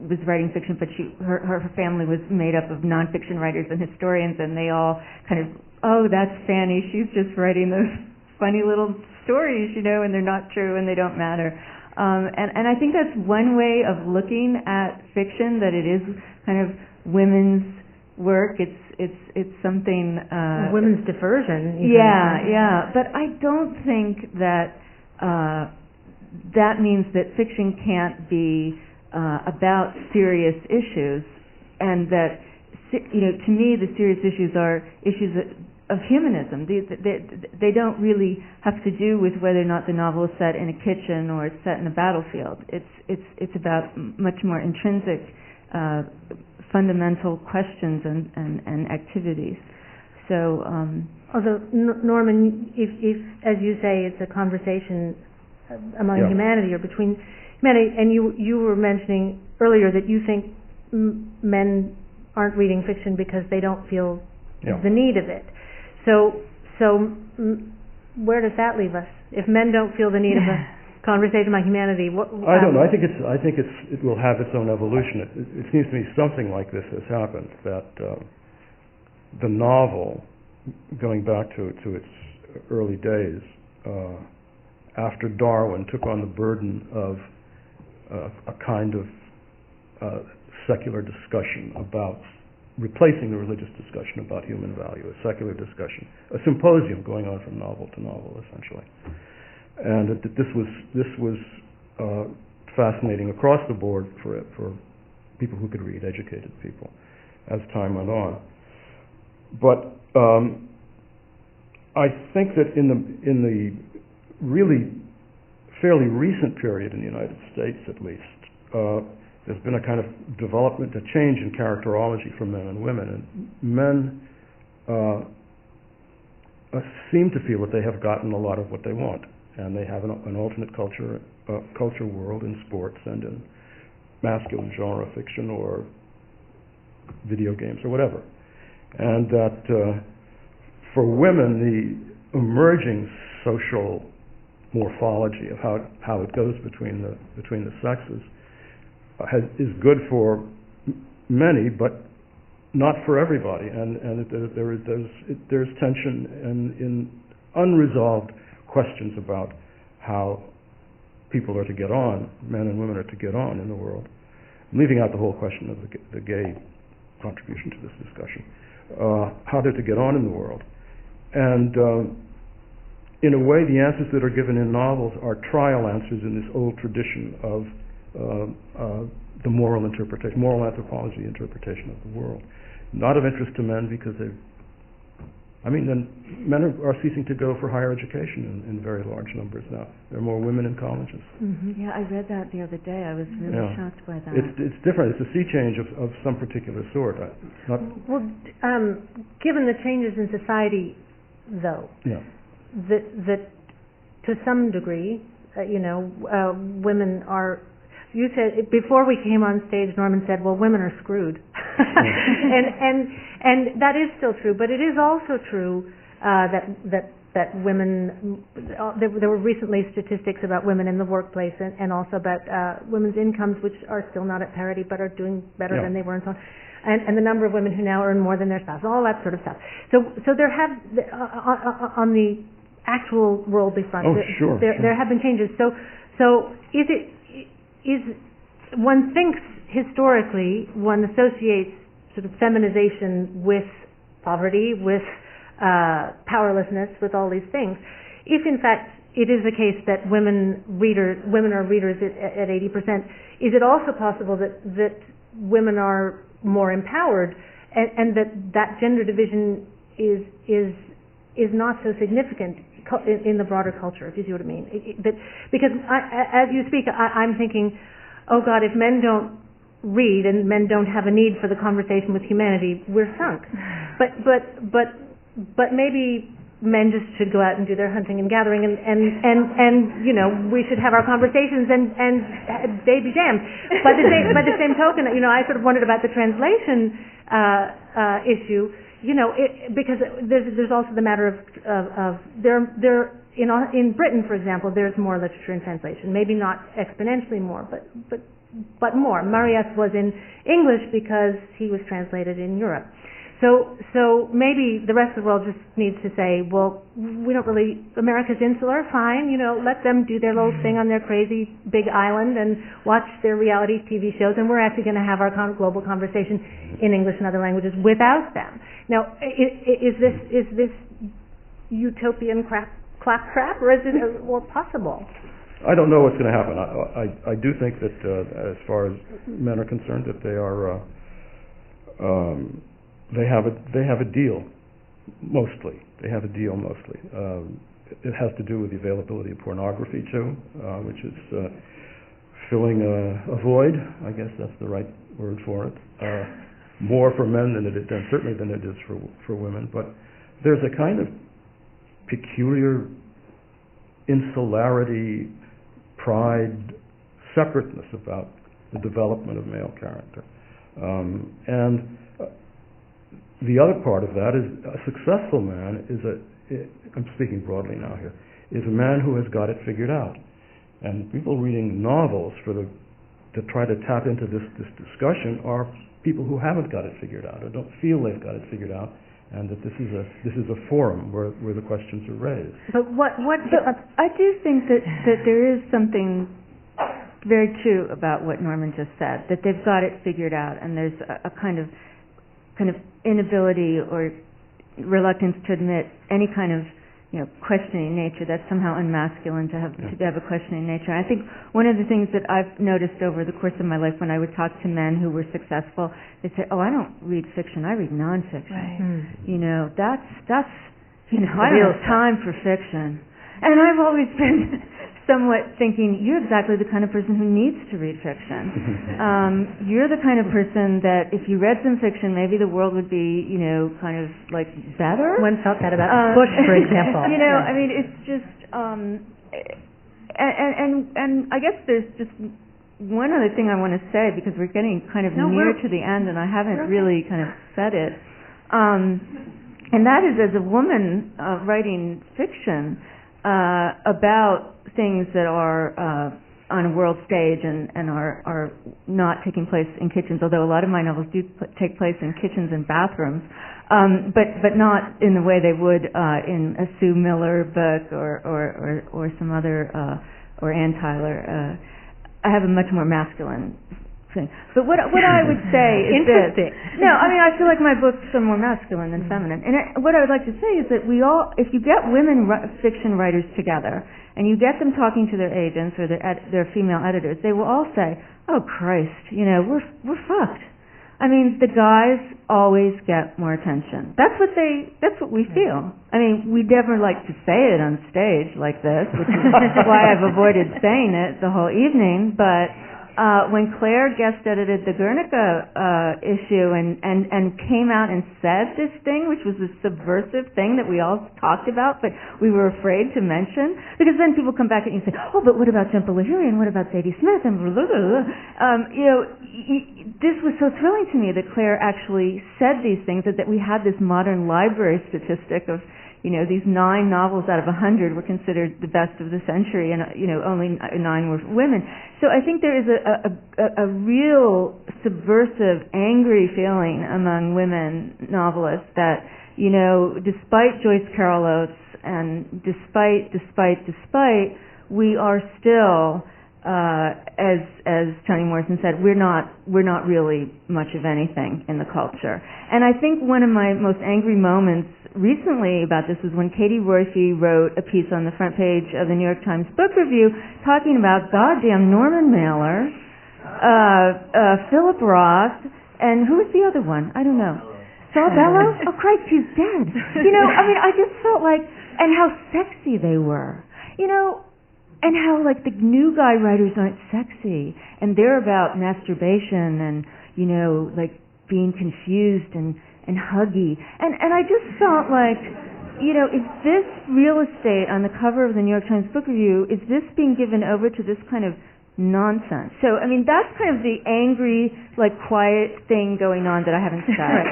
was writing fiction, but her family was made up of nonfiction writers and historians, and they all kind of, oh, that's Fanny, she's just writing those funny little stories, and they're not true and they don't matter. And I think that's one way of looking at fiction, that it is kind of women's work. It's something women's diversion. Yeah. But I don't think that that means that fiction can't be about serious issues, and that to me the serious issues are issues of humanism. They don't really have to do with whether or not the novel is set in a kitchen or it's set in a battlefield. It's about much more intrinsic, fundamental questions and activities. So, although Norman, if as you say, it's a conversation among humanity or between humanity, and you were mentioning earlier that you think men aren't reading fiction because they don't feel the need of it. So where does that leave us? If men don't feel the need of a conversation about humanity, I don't know. I think it will have its own evolution. It seems to me something like this has happened, that the novel, going back to its early days, after Darwin took on the burden of a kind of secular discussion about replacing the religious discussion about human value, a secular discussion, a symposium going on from novel to novel, essentially. And this was fascinating across the board for people who could read, educated people, as time went on. But I think that in the really fairly recent period in the United States, at least, there's been a kind of development, a change in characterology for men and women. And men seem to feel that they have gotten a lot of what they want and they have an alternate culture world in sports and in masculine genre fiction or video games or whatever. And that for women, the emerging social morphology of how it goes between the sexes is good for many, but not for everybody. And there's tension in unresolved questions about how people are to get on, men and women are to get on in the world. I'm leaving out the whole question of the gay contribution to this discussion, how they're to get on in the world. And in a way, the answers that are given in novels are trial answers in this old tradition of the moral anthropology interpretation of the world. Not of interest to men because then men are ceasing to go for higher education in very large numbers now. There are more women in colleges. Mm-hmm. Yeah, I read that the other day. I was really shocked by that. It's different. It's a sea change of some particular sort. Given the changes in society, though, that to some degree, women are. You said before we came on stage, Norman said, "Well, women are screwed," and that is still true. But it is also true that women. There were recently statistics about women in the workplace and also about women's incomes, which are still not at parity, but are doing better than they were, and so on. And the number of women who now earn more than their spouse, all that sort of stuff. So there have on the actual worldly front, there have been changes. So is one thinks historically, one associates sort of feminization with poverty, with powerlessness, with all these things. If in fact it is the case that women are readers at 80%, is it also possible that women are more empowered and that gender division is not so significant in the broader culture, if you see what I mean? Because as you speak, I'm thinking, oh God, if men don't read and men don't have a need for the conversation with humanity, we're sunk. But maybe men just should go out and do their hunting and gathering and we should have our conversations and they be damned. By the same token, I sort of wondered about the translation issue. Because there's also the matter of in Britain, for example, there's more literature in translation. Maybe not exponentially more, but more. Marius was in English because he was translated in Europe. So maybe the rest of the world just needs to say, well, we don't really. America's insular, fine. Let them do their little thing on their crazy big island and watch their reality TV shows, and we're actually going to have our global conversation in English and other languages without them. Now, is this utopian claptrap, or is it or possible? I don't know what's going to happen. I do think that as far as men are concerned, that they are they have a deal mostly. They have a deal mostly. It has to do with the availability of pornography too, which is filling a void. I guess that's the right word for it. More for men than certainly than it is for women. But there's a kind of peculiar insularity, pride, separateness about the development of male character. And the other part of that is a successful man I'm speaking broadly now here, is a man who has got it figured out. And people reading novels to try to tap into this discussion are people who haven't got it figured out or don't feel they've got it figured out, and that this is a forum where the questions are raised. But I do think that there is something very true about what Norman just said, that they've got it figured out, and there's a kind of inability or reluctance to admit any kind of questioning nature that's somehow unmasculine to have a questioning nature. I think one of the things that I've noticed over the course of my life when I would talk to men who were successful, they'd say, "Oh, I don't read fiction, I read nonfiction." Right. That's I don't have time for fiction. And I've always been somewhat thinking, you're exactly the kind of person who needs to read fiction. You're the kind of person that if you read some fiction, maybe the world would be, kind of like better. One felt that about Bush, for example. I mean, it's just, and I guess there's just one other thing I want to say, because we're getting kind of near to the end, and I haven't really kind of said it. And that is, as a woman writing fiction about things that are on a world stage and are not taking place in kitchens, although a lot of my novels do take place in kitchens and bathrooms, but not in the way they would in a Sue Miller book or some other, or Ann Tyler. I have a much more masculine thing. But what I would say is this. No, I mean, I feel like my books are more masculine than feminine. And what I would like to say is that if you get women fiction writers together, and you get them talking to their agents or their female editors, they will all say, "Oh Christ, we're fucked." I mean, the guys always get more attention. That's what we feel. I mean, we never like to say it on stage like this, which is why I've avoided saying it the whole evening, but when Claire guest edited the Guernica issue and came out and said this thing, which was a subversive thing that we all talked about, but we were afraid to mention, because then people come back at you and say, "Oh, but what about Jhumpa Lahiri and what about Zadie Smith?" And blah, blah, blah. This was so thrilling to me that Claire actually said these things, that we had this modern library statistic of, these 9 novels out of 100 were considered the best of the century, and only 9 were women. So I think there is a real subversive, angry feeling among women novelists that, despite Joyce Carol Oates and despite, we are still, as Toni Morrison said, we're not really much of anything in the culture. And I think one of my most angry moments recently about this was when Katie Roiphe wrote a piece on the front page of the New York Times Book Review talking about goddamn Norman Mailer, Philip Roth, and who was the other one? I don't know. Saul Bellow? Oh Christ, he's dead. I mean, I just felt like, and how sexy they were. And how, the new guy writers aren't sexy, and they're about masturbation and, being confused and huggy. And I just felt like, is this real estate on the cover of the New York Times Book Review, is this being given over to this kind of nonsense? So, I mean, that's kind of the angry, quiet thing going on that I haven't said.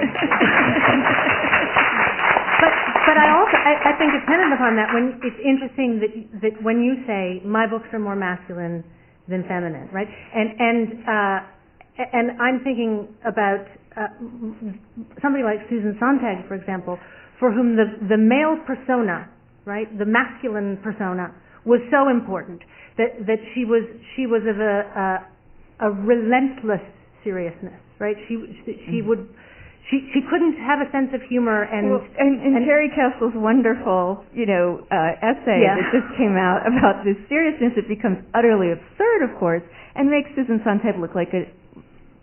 But I think dependent upon that, when it's interesting that when you say my books are more masculine than feminine, right? And I'm thinking about somebody like Susan Sontag, for example, for whom the male persona, right, the masculine persona, was so important that she was of a relentless seriousness, right? She couldn't have a sense of humor, and Terry Castle's wonderful, essay that just came out about this seriousness, it becomes utterly absurd, of course, and makes Susan Sontag look like a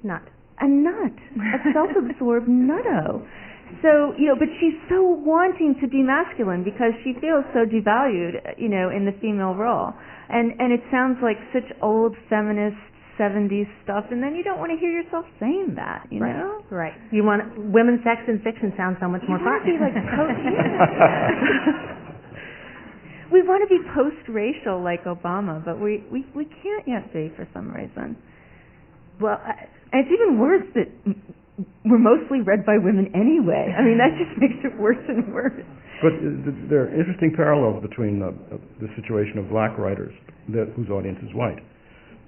nut, a self-absorbed nutto. So, but she's so wanting to be masculine because she feels so devalued, in the female role, and it sounds like such old feminist 70s stuff, and then you don't want to hear yourself saying that, know? Right. You want women's sex in fiction sounds so much more fun. We want to be post-racial like Obama, but we can't yet be for some reason. Well, and it's even worse that we're mostly read by women anyway. I mean, that just makes it worse and worse. But there are interesting parallels between the situation of black writers whose audience is white.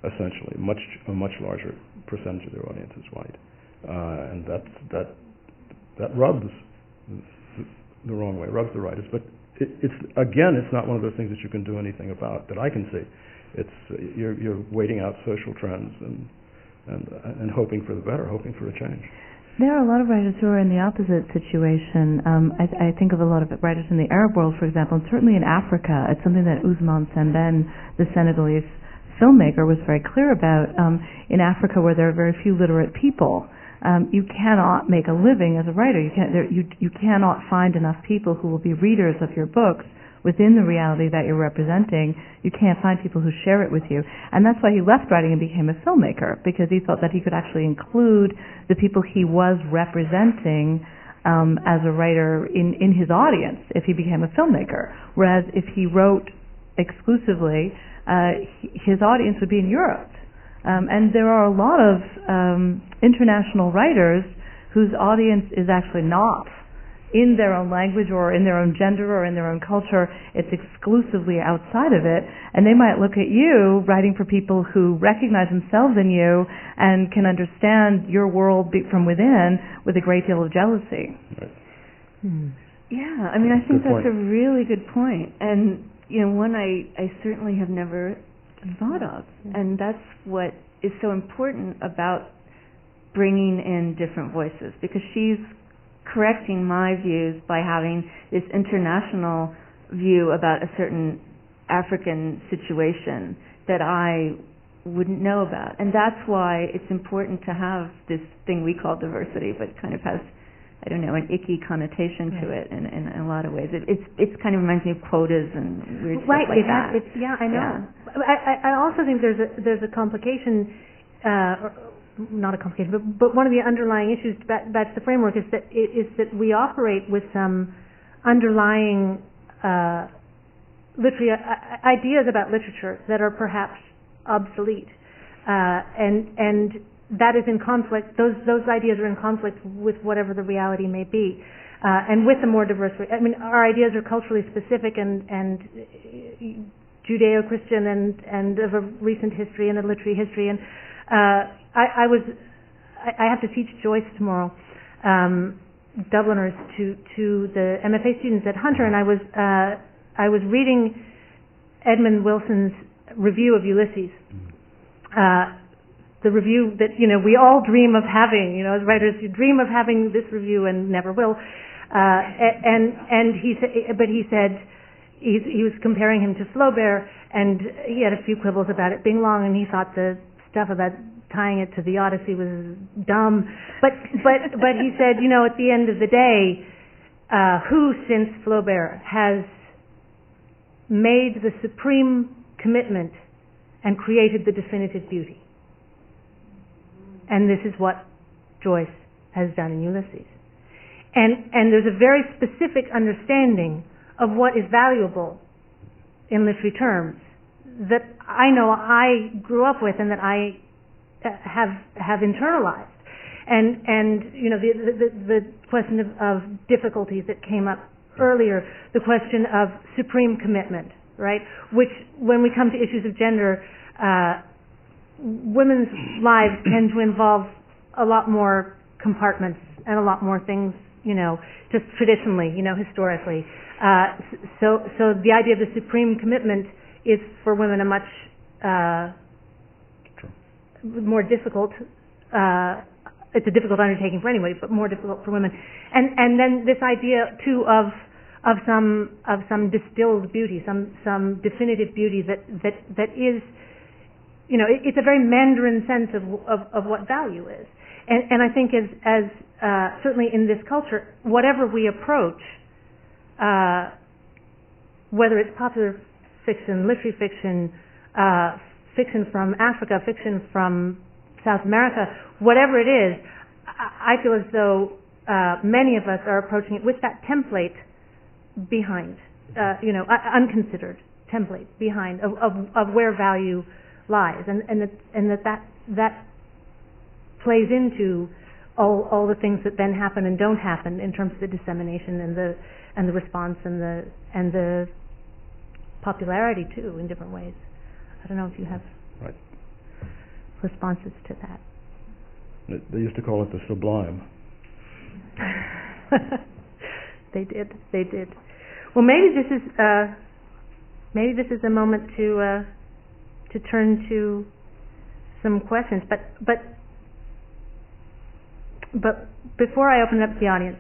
Essentially, a much larger percentage of their audience is white, and that rubs the wrong way, rubs the writers. But it's not one of those things that you can do anything about that I can see. It's you're waiting out social trends and hoping for the better, hoping for a change. There are a lot of writers who are in the opposite situation. I think of a lot of writers in the Arab world, for example, and certainly in Africa. It's something that Ousmane Sembène, the Senegalese filmmaker, was very clear about. In Africa, where there are very few literate people, you cannot make a living as a writer. You cannot find enough people who will be readers of your books within the reality that you're representing. You can't find people who share it with you. And that's why he left writing and became a filmmaker, because he thought that he could actually include the people he was representing as a writer in his audience if he became a filmmaker. Whereas if he wrote exclusively, his audience would be in Europe. And there are a lot of international writers whose audience is actually not in their own language or in their own gender or in their own culture. It's exclusively outside of it. And they might look at you writing for people who recognize themselves in you and can understand your world from within with a great deal of jealousy. Right. Yeah, I mean, I think Good that's point. a really good point. And, one I certainly have never thought of. And that's what is so important about bringing in different voices, because she's correcting my views by having this international view about a certain African situation that I wouldn't know about. And that's why it's important to have this thing we call diversity, but it kind of has, I don't know, an icky connotation to it in a lot of ways. It kind of reminds me of quotas and weird stuff like that. Yeah, I know. Yeah. I also think there's a complication, or not a complication, but one of the underlying issues that's the framework is that we operate with some underlying ideas about literature that are perhaps obsolete, and that is in conflict. Those ideas are in conflict with whatever the reality may be, and with a more diverse. I mean, our ideas are culturally specific and Judeo-Christian and of a recent history and a literary history. And I have to teach Joyce tomorrow, Dubliners, to the MFA students at Hunter, and I was reading Edmund Wilson's review of Ulysses. The review that we all dream of having, as writers, you dream of having this review and never will. And he said he was comparing him to Flaubert, and he had a few quibbles about it being long, and he thought the stuff about tying it to the Odyssey was dumb. But he said, at the end of the day, who since Flaubert has made the supreme commitment and created the definitive beauty? And this is what Joyce has done in Ulysses. And there's a very specific understanding of what is valuable in literary terms that I know I grew up with and that I have internalized. And the question of difficulties that came up earlier, the question of supreme commitment, right? Which, when we come to issues of gender, women's lives tend to involve a lot more compartments and a lot more things, just traditionally, historically. So the idea of the supreme commitment is for women a much more difficult. It's a difficult undertaking for anybody, but more difficult for women. And then this idea too of some distilled beauty, some definitive beauty that is. It's a very Mandarin sense of what value is, and I think as certainly in this culture, whatever we approach, whether it's popular fiction, literary fiction, fiction from Africa, fiction from South America, whatever it is, I feel as though many of us are approaching it with that template behind, unconsidered template behind of where value lies, and that plays into all the things that then happen and don't happen in terms of the dissemination and the response and the popularity too in different ways. I don't know if you have responses to that. They used to call it the sublime. They did. Well, maybe this is a moment to turn to some questions, but before I open it up to the audience,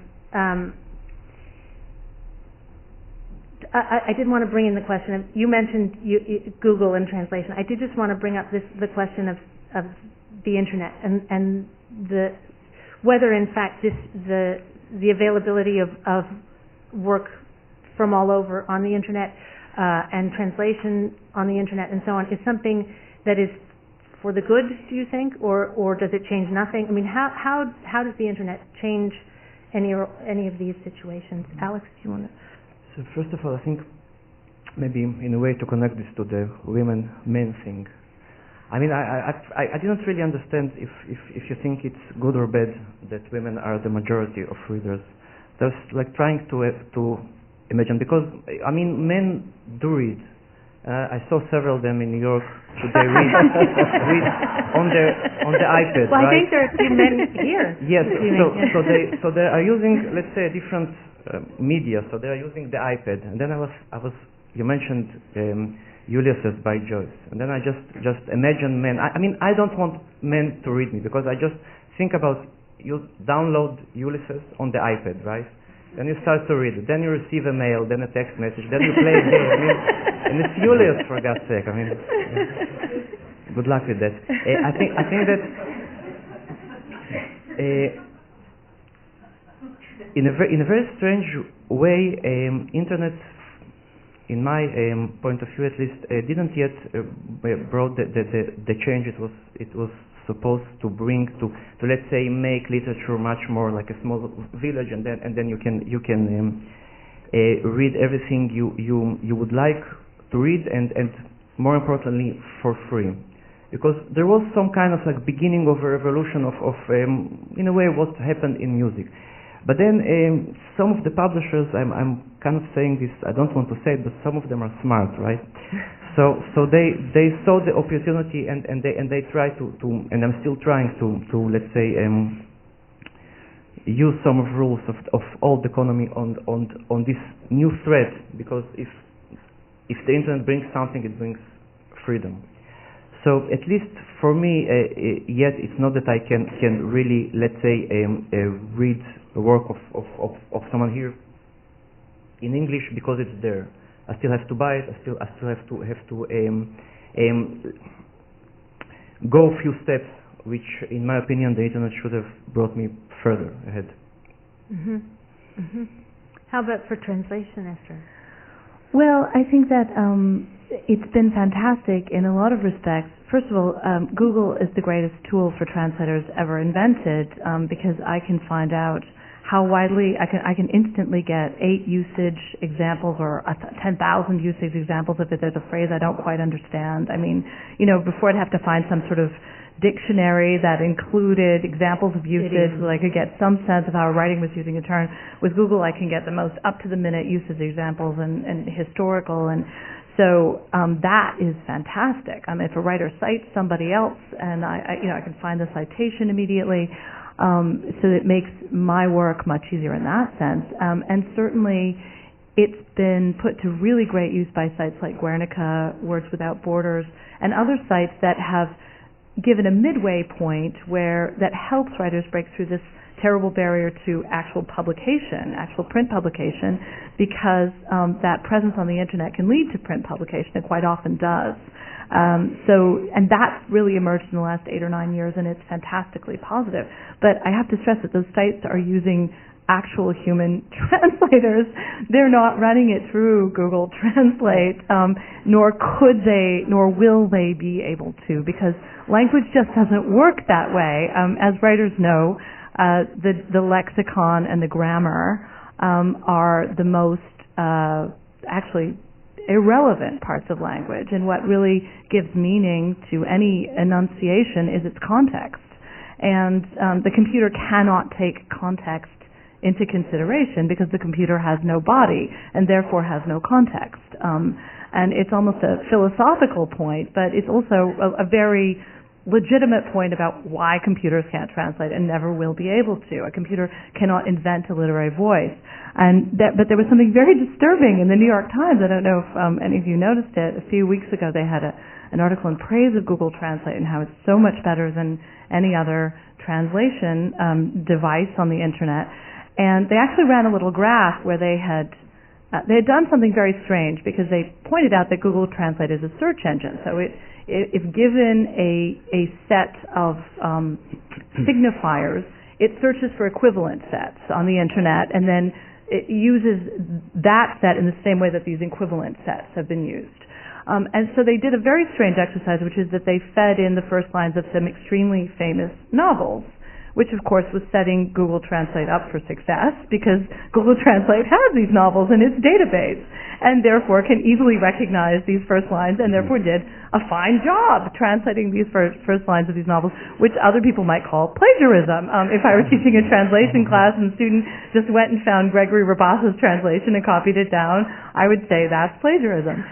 I did want to bring in the question of, you mentioned Google and translation. I did just want to bring up the question of the internet and whether in fact the availability of work from all over on the internet and translation on the internet and so on is something that is for the good, do you think, or does it change nothing? I mean, how does the internet change any of these situations? Alex, do you want to? So first of all, I think maybe in a way to connect this to the women-men thing. I mean, I didn't really understand if you think it's good or bad that women are the majority of readers. Just like trying to imagine, because I mean, men do read. I saw several of them in New York. They read on the iPad. Well, right? I think there are a few men here. Yes. So they are using, let's say, a different media. So they are using the iPad. And then I was. You mentioned Ulysses by Joyce, and then I just imagine men. I mean, I don't want men to read me, because I just think about, you download Ulysses on the iPad, right? Then you start to read it. Then you receive a mail, then a text message, then you play a game. I mean, and it's Ulysses, for God's sake. I mean, good luck with that. I think that in a very strange way, internet, in my point of view at least, didn't yet brought the change it was supposed to bring to let's say make literature much more like a small village, and then you can read everything you would like to read, and more importantly for free, because there was some kind of like beginning of a revolution of in a way what happened in music. But then some of the publishers, I'm kind of saying this, I don't want to say it, but some of them are smart, right? So they saw the opportunity, and they try to and I'm still trying to let's say use some of rules of old economy on this new thread, because if the internet brings something, it brings freedom. So at least for me, yet it's not that I can really, let's say, read the work of someone here in English because it's there. I still have to buy it. I still have to go a few steps, which, in my opinion, the internet should have brought me further ahead. Mm-hmm. Mm-hmm. How about for translation, Esther? Well, I think that it's been fantastic in a lot of respects. First of all, Google is the greatest tool for translators ever invented, because I can find out how widely I can instantly get 8 usage examples or 10,000 usage examples if there's a phrase I don't quite understand. I mean, before I'd have to find some sort of dictionary that included examples of usage so I could get some sense of how writing was using a term. With Google, I can get the most up-to-the-minute usage examples and historical, and so that is fantastic. If a writer cites somebody else, and I can find the citation immediately, so it makes my work much easier in that sense. And certainly, it's been put to really great use by sites like Guernica, Words Without Borders, and other sites that have given a midway point that helps writers break through this terrible barrier to actual publication, actual print publication, because that presence on the internet can lead to print publication. It quite often does. And that's really emerged in the last 8 or 9 years, and it's fantastically positive. But I have to stress that those sites are using actual human translators. They're not running it through Google Translate, nor will they be able to, because language just doesn't work that way. As writers know, the lexicon and the grammar are the most actually irrelevant parts of language, and what really gives meaning to any enunciation is its context. And the computer cannot take context into consideration because the computer has no body and therefore has no context. And it's almost a philosophical point, but it's also a very legitimate point about why computers can't translate and never will be able to. A computer cannot invent a literary voice. But there was something very disturbing in the New York Times. I don't know if any of you noticed it. A few weeks ago they had an article in praise of Google Translate and how it's so much better than any other translation device on the internet. And they actually ran a little graph where they had done something very strange, because they pointed out that Google Translate is a search engine. So if given a set of signifiers, it searches for equivalent sets on the internet, and then it uses that set in the same way that these equivalent sets have been used. And so they did a very strange exercise, which is that they fed in the first lines of some extremely famous novels, which of course was setting Google Translate up for success because Google Translate has these novels in its database and therefore can easily recognize these first lines and therefore did a fine job translating these first lines of these novels, which other people might call plagiarism. If I were teaching a translation class and the student just went and found Gregory Rabassa's translation and copied it down, I would say that's plagiarism.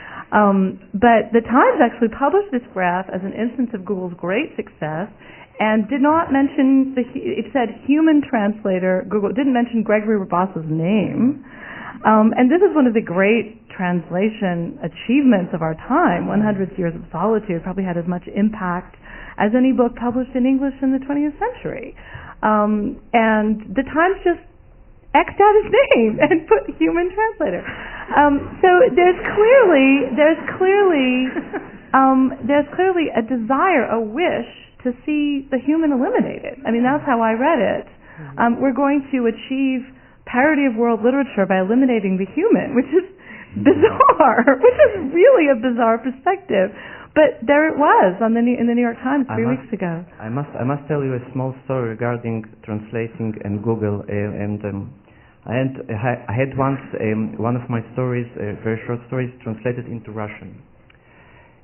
But the Times actually published this graph as an instance of Google's great success and did not mention, it said human translator, Google didn't mention Gregory Rabassa's name. And this is one of the great translation achievements of our time. 100 Years of Solitude probably had as much impact as any book published in English in the 20th century. And the Times just X'd out his name and put human translator. So there's clearly a desire, a wish to see the human eliminated. I mean, that's how I read it. We're going to achieve parity of world literature by eliminating the human, which is bizarre, which is really a bizarre perspective. But there it was in the New York Times 3 weeks ago. I must tell you a small story regarding translating and Google. I had once one of my stories, very short stories, translated into Russian.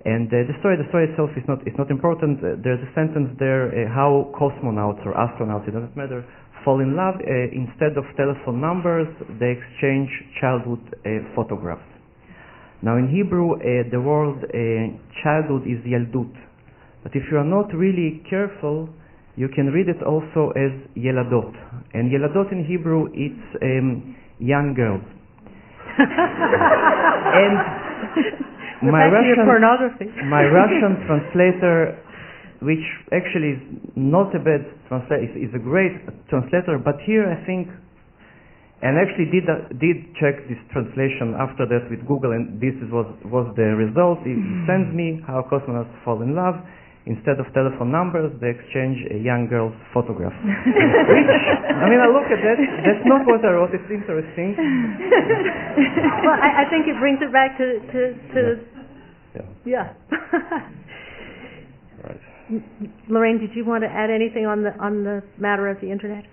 And the story itself is not important. There's a sentence there: how cosmonauts or astronauts, it doesn't matter, fall in love. Instead of telephone numbers, they exchange childhood photographs. Now in Hebrew, the word childhood is yaldut, but if you are not really careful, you can read it also as yeladot. And yeladot in Hebrew, it's young girls. And my Russian translator, which actually is not a bad translator, is a great translator, but here I think, and actually did check this translation after that with Google, and this was the result. It sends me how cosmonauts fall in love. Instead of telephone numbers, they exchange a young girl's photograph. Which, I mean, I look at that, that's not what I wrote, it's interesting. Well, I think it brings it back to Yeah. Right. Lorraine, did you want to add anything on the matter of the internet?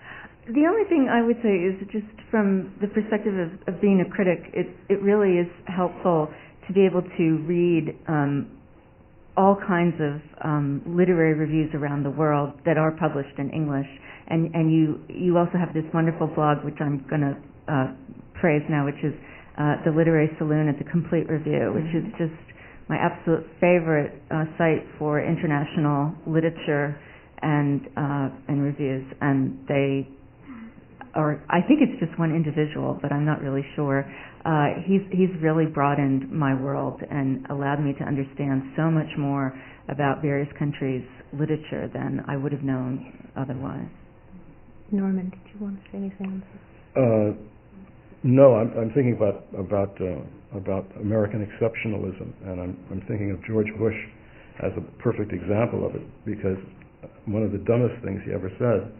The only thing I would say is just from the perspective of being a critic, it really is helpful to be able to read all kinds of literary reviews around the world that are published in English, and you also have this wonderful blog, which I'm going to praise now, which is the Literary Saloon at the Complete Review, which is just my absolute favorite site for international literature and reviews, and they or I think it's just one individual, but I'm not really sure. He's really broadened my world and allowed me to understand so much more about various countries' literature than I would have known otherwise. Norman, did you want to say anything on this? No, I'm thinking about American exceptionalism, and I'm thinking of George Bush as a perfect example of it, because one of the dumbest things he ever said.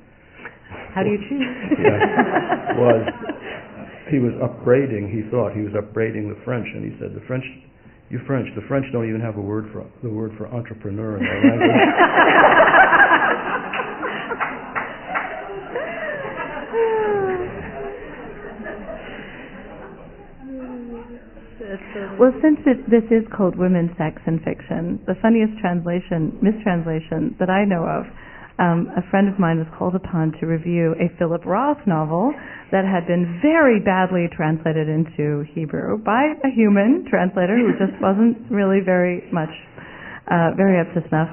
How do you choose? Was he was upbraiding. He thought he was upbraiding the French, and he said, "The French don't even have the word for entrepreneur in their language." Well, since this is called Women, Sex, and Fiction, the funniest mistranslation that I know of, a friend of mine was called upon to review a Philip Roth novel that had been very badly translated into Hebrew by a human translator who just wasn't really very up to snuff.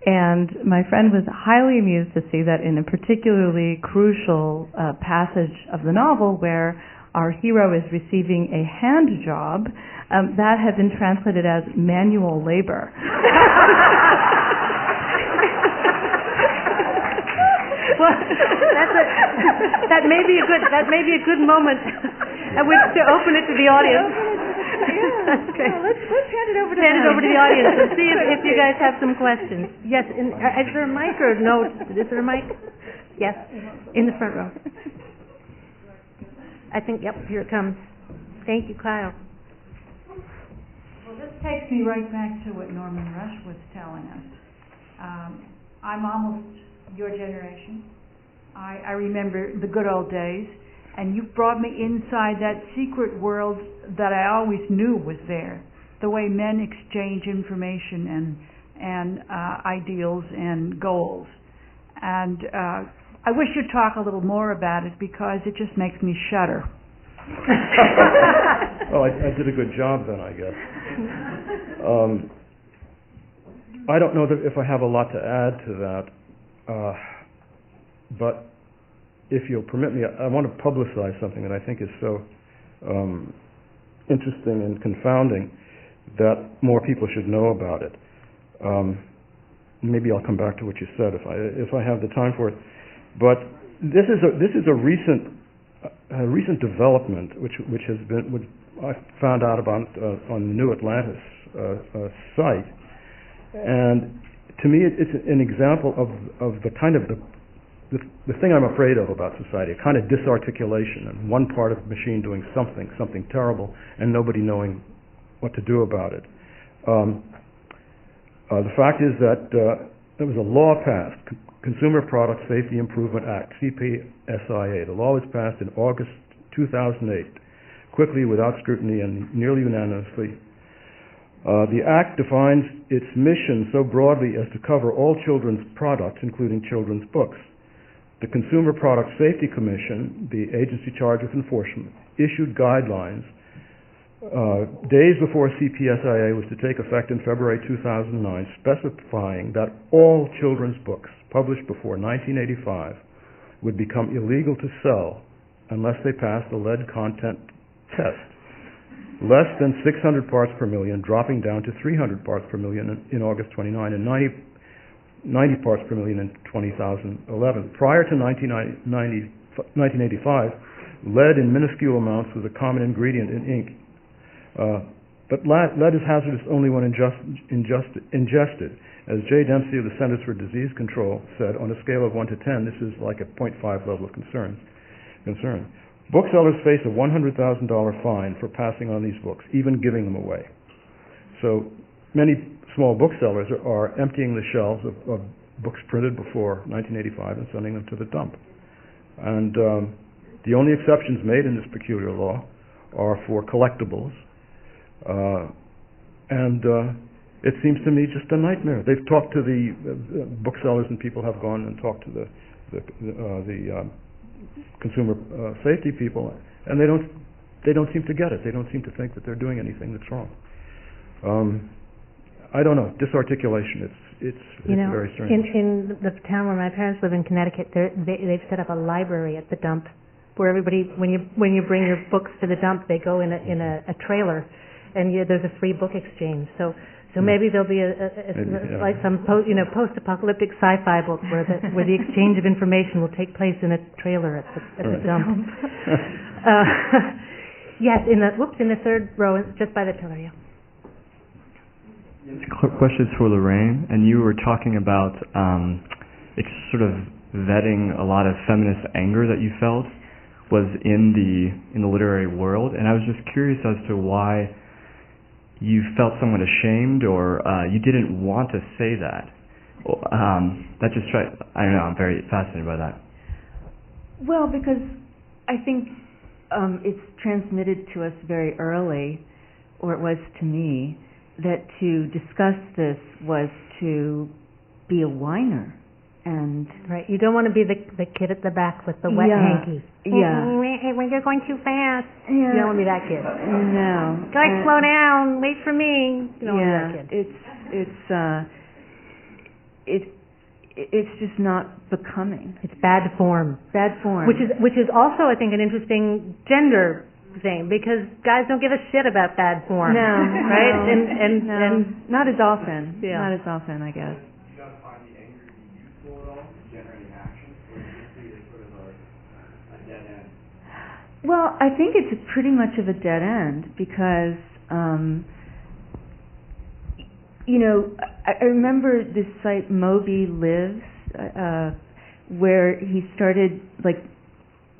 And my friend was highly amused to see that in a particularly crucial passage of the novel where our hero is receiving a hand job, that had been translated as manual labor. Well, that may be a good moment at which to open it to the audience. That's great. Well, let's hand it over to the audience and see if you guys have some questions. Yes, is there a mic or no? Is there a mic? Yes, in the front row. I think, yep, here it comes. Thank you, Kyle. Well, this takes me right back to what Norman Rush was telling us. I'm almost your generation, I remember the good old days, and you brought me inside that secret world that I always knew was there. The way men exchange information and ideals and goals. And I wish you'd talk a little more about it because it just makes me shudder. Well, I did a good job then, I guess. I don't know if I have a lot to add to that, but if you'll permit me, I want to publicize something that I think is so interesting and confounding that more people should know about it. Maybe I'll come back to what you said if I have the time for it. But this is a recent development which I found out about on the New Atlantis site, and to me it's an example of the kind of the thing I'm afraid of about society, a kind of disarticulation, and one part of the machine doing something terrible, and nobody knowing what to do about it. The fact is that there was a law passed, Consumer Product Safety Improvement Act, CPSIA. The law was passed in August 2008, quickly, without scrutiny, and nearly unanimously. The Act defines its mission so broadly as to cover all children's products, including children's books. The Consumer Product Safety Commission, the agency charged with enforcement, issued guidelines days before CPSIA was to take effect in February 2009, specifying that all children's books published before 1985 would become illegal to sell unless they passed the lead content test. Less than 600 parts per million, dropping down to 300 parts per million in August 29, and 90 parts per million in 2011. Prior to 1985, lead in minuscule amounts was a common ingredient in ink. But lead is hazardous only when ingested. As Jay Dempsey of the Centers for Disease Control said, on a scale of 1 to 10, this is like a 0.5 level of concern. Booksellers face a $100,000 fine for passing on these books, even giving them away. So many small booksellers are emptying the shelves of books printed before 1985 and sending them to the dump. And the only exceptions made in this peculiar law are for collectibles. It seems to me just a nightmare. They've talked to the booksellers, and people have gone and talked to the consumer safety people, and they don't seem to get it. They don't seem to think that they're doing anything that's wrong. I don't know. Disarticulation. It's very strange. In the town where my parents live in Connecticut, they've set up a library at the dump, where everybody, when you bring your books to the dump, they go in a trailer, and there's a free book exchange. So maybe there'll be like some post-apocalyptic sci-fi book where the exchange of information will take place in a trailer at the dump. Yes, in the third row, just by the pillar. Yeah. This question is for Lorraine, and you were talking about sort of vetting a lot of feminist anger that you felt was in the literary world, and I was just curious as to why you felt somewhat ashamed, or you didn't want to say that. I don't know, I'm very fascinated by that. Well, because I think it's transmitted to us very early, or it was to me, that to discuss this was to be a whiner. And right, you don't want to be the kid at the back with the wet hanky. Yeah. When you're going too fast, yeah. You don't want to be that kid. No. Guys, slow down. Wait for me. You don't want to be that kid. It's just not becoming. It's bad form. Bad form. Which is also, I think, an interesting gender thing, because guys don't give a shit about bad form. No. Right? No. And not as often. Yeah. Not as often, I guess. Well, I think it's pretty much of a dead end because, I remember this site Moby Lives, where he started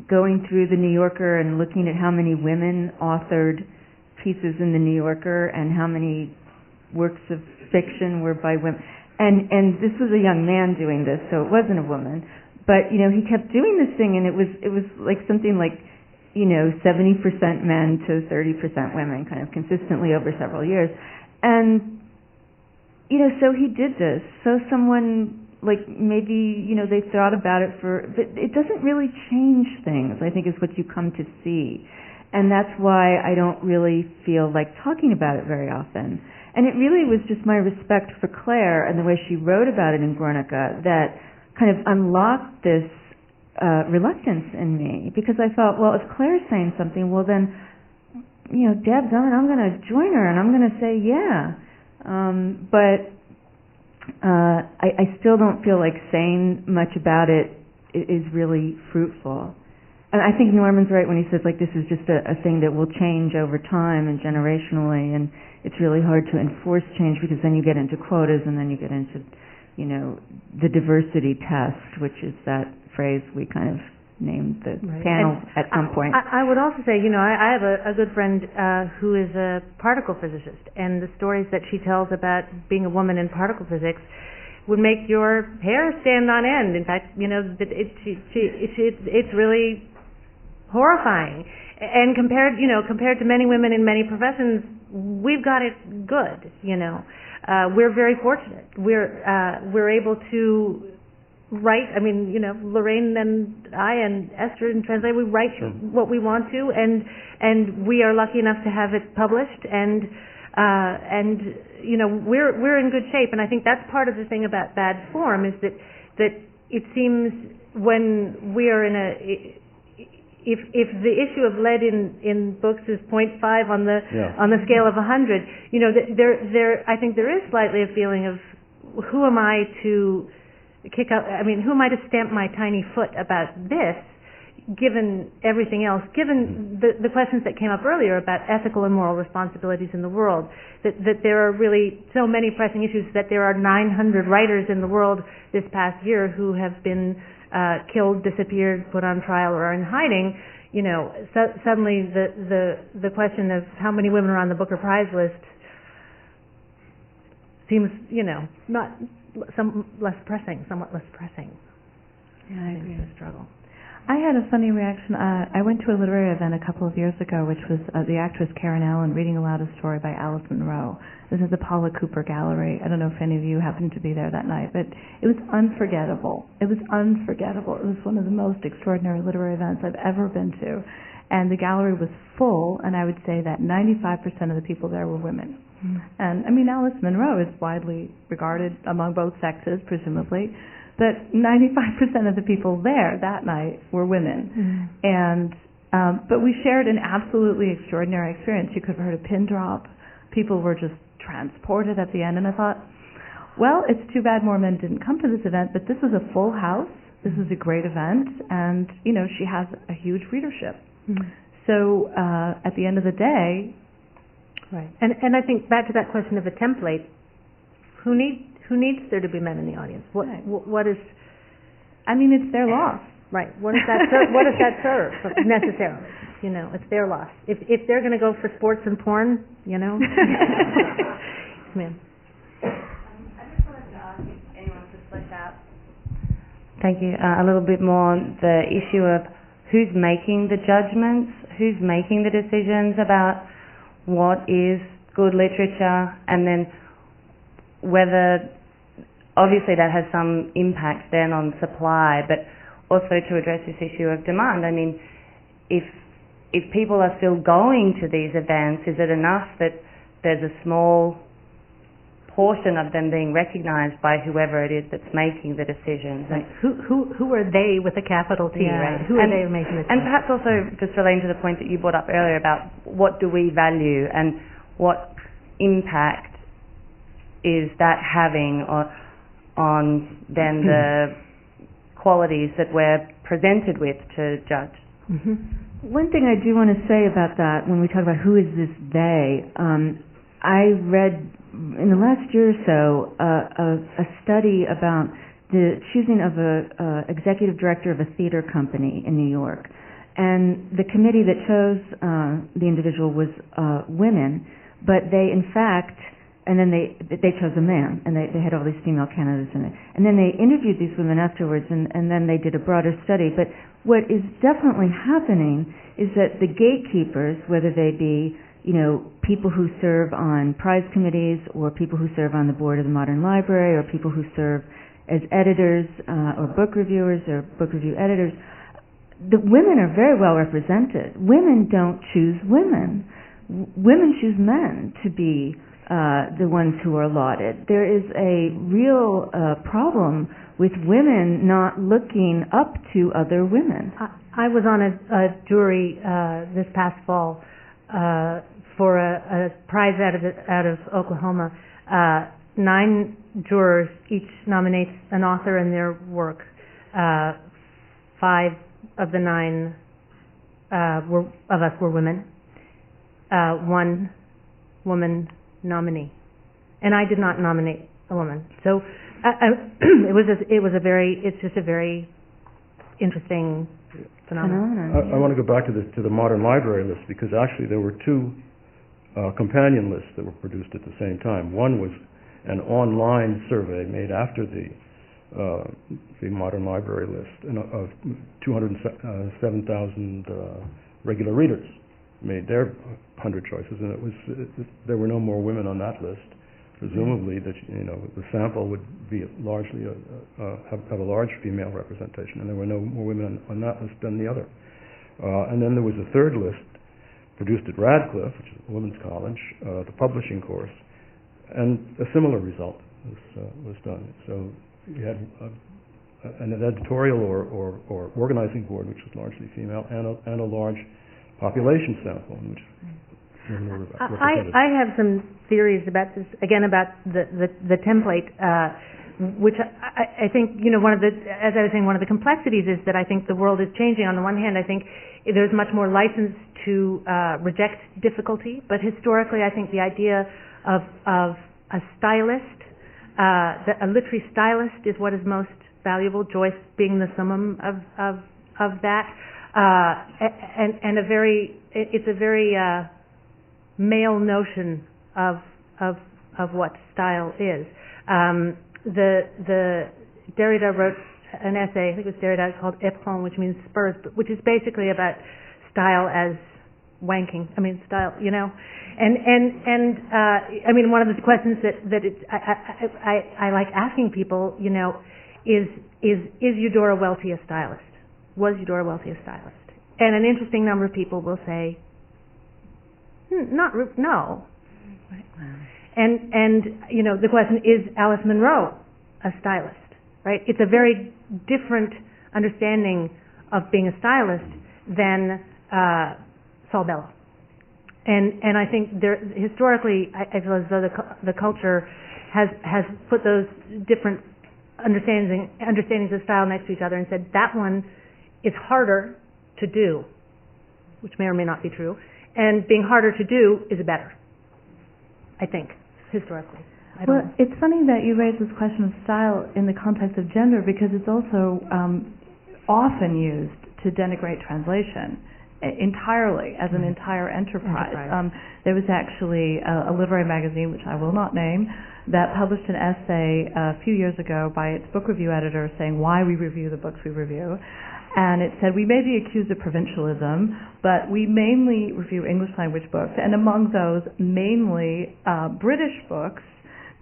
going through the New Yorker and looking at how many women authored pieces in the New Yorker and how many works of fiction were by women. And this was a young man doing this, so it wasn't a woman. but he kept doing this thing, and it was like something like 70% men to 30% women, kind of consistently over several years. And so he did this. So someone, like, maybe they thought about it but it doesn't really change things, I think, is what you come to see. And that's why I don't really feel like talking about it very often. And it really was just my respect for Claire and the way she wrote about it in Guernica that kind of unlocked this reluctance in me, because I thought, well, if Claire's saying something, well then, Deb's on it, I'm going to join her and I'm going to say yeah. But I still don't feel like saying much about it is really fruitful. And I think Norman's right when he says, like, this is just a thing that will change over time and generationally, and it's really hard to enforce change because then you get into quotas and then you get into the diversity test, which is that phrase we kind of named the panel at some point. I would also say, I have a good friend who is a particle physicist, and the stories that she tells about being a woman in particle physics would make your hair stand on end. In fact, it's really horrifying. And compared to many women in many professions, we've got it good. We're very fortunate. We're able to write. I mean, Lorraine and I and Esther and Translate, we write what we want to, and we are lucky enough to have it published, and we're in good shape. And I think that's part of the thing about bad form is that it seems when we are in a if the issue of lead in books is 0.5 on the scale of 100, I think there is slightly a feeling of who am I to kick out? I mean, who am I to stamp my tiny foot about this, given everything else, given the questions that came up earlier about ethical and moral responsibilities in the world, that there are really so many pressing issues, that there are 900 writers in the world this past year who have been killed, disappeared, put on trial, or are in hiding. Suddenly the question of how many women are on the Booker Prize list seems, not somewhat less pressing. Yeah, I agree. It's a struggle. I had a funny reaction. I went to a literary event a couple of years ago, which was the actress Karen Allen reading aloud a story by Alice Munro. This is the Paula Cooper Gallery. I don't know if any of you happened to be there that night, but it was unforgettable. It was one of the most extraordinary literary events I've ever been to. And the gallery was full, and I would say that 95% of the people there were women. And, I mean, Alice Munro is widely regarded among both sexes, presumably, but 95% of the people there that night were women. And but we shared an absolutely extraordinary experience. You could have heard a pin drop. People were just transported at the end, and I thought, well, it's too bad more men didn't come to this event, but this was a full house. This was a great event, and, she has a huge readership. So at the end of the day... Right. And I think back to that question of a template, who needs there to be men in the audience? What is... I mean, it's their loss. Right. What does that serve necessarily? It's their loss. If they're going to go for sports and porn, Man. I just wanted to ask if anyone could flesh out. Thank you. A little bit more the issue of who's making the judgments, who's making the decisions about what is good literature, and then whether, obviously that has some impact then on supply, but also to address this issue of demand. I mean, if people are still going to these events, is it enough that there's a small portion of them being recognized by whoever it is that's making the decisions? Right. Who are they with a capital T, right? Who are they making the decisions? And perhaps also just relating to the point that you brought up earlier about what do we value and what impact is that having on then the qualities that we're presented with to judge. One thing I do want to say about that, when we talk about who is this they, I read in the last year or so a study about the choosing of a executive director of a theater company in New York, and the committee that chose the individual was women, but they in fact and then they chose a man, and they had all these female candidates in it. And then they interviewed these women afterwards, and then they did a broader study. But what is definitely happening is that the gatekeepers, whether they be people who serve on prize committees, or people who serve on the board of the Modern Library, or people who serve as editors, or book reviewers, or book review editors, the women are very well represented. Women don't choose women. Women choose men to be the ones who are lauded. There is a real problem with women not looking up to other women. I was on a jury this past fall for a prize out of Oklahoma. 9 jurors each nominates an author and their work. 5 of the 9 of us were women. 1 woman nominee, and I did not nominate a woman. So it's just a very interesting phenomenon. I want to go back to the Modern Library list, because actually there were 2 companion lists that were produced at the same time. One was an online survey made after the Modern Library list of 207,000 regular readers made their 100 choices, and there were no more women on that list. Presumably, that the sample would be largely have a large female representation, and there were no more women on that list than the other. And then there was a third list produced at Radcliffe, which is a women's college, the publishing course, and a similar result was done. So you had an editorial or organizing board, which was largely female, and a large population sample, in which women were represented. I have some theories about this, again, about the template, which I think, one of the complexities is that I think the world is changing. On the one hand, I think there's much more license to reject difficulty, but historically I think the idea of a stylist, a literary stylist is what is most valuable, Joyce being the summum of that. And it's a very male notion of what style is. The Derrida wrote an essay, I think it was Derrida, called Éperon, which means spurs, which is basically about style as wanking. I mean, style, and I mean, one of the questions that I like asking people, is Eudora Welty a stylist? Was Eudora Welty a stylist? And an interesting number of people will say, no. And the question is Alice Munro a stylist? Right? It's a very different understanding of being a stylist than Saul Bellow. And I think historically, I feel as though the culture has put those different understandings of style next to each other and said that one is harder to do, which may or may not be true, and being harder to do is better, I think, historically. Well, it's funny that you raise this question of style in the context of gender, because it's also often used to denigrate translation entirely, as an entire enterprise. There was actually a literary magazine, which I will not name, that published an essay a few years ago by its book review editor saying why we review the books we review. And it said, we may be accused of provincialism, but we mainly review English language books, and among those, mainly British books,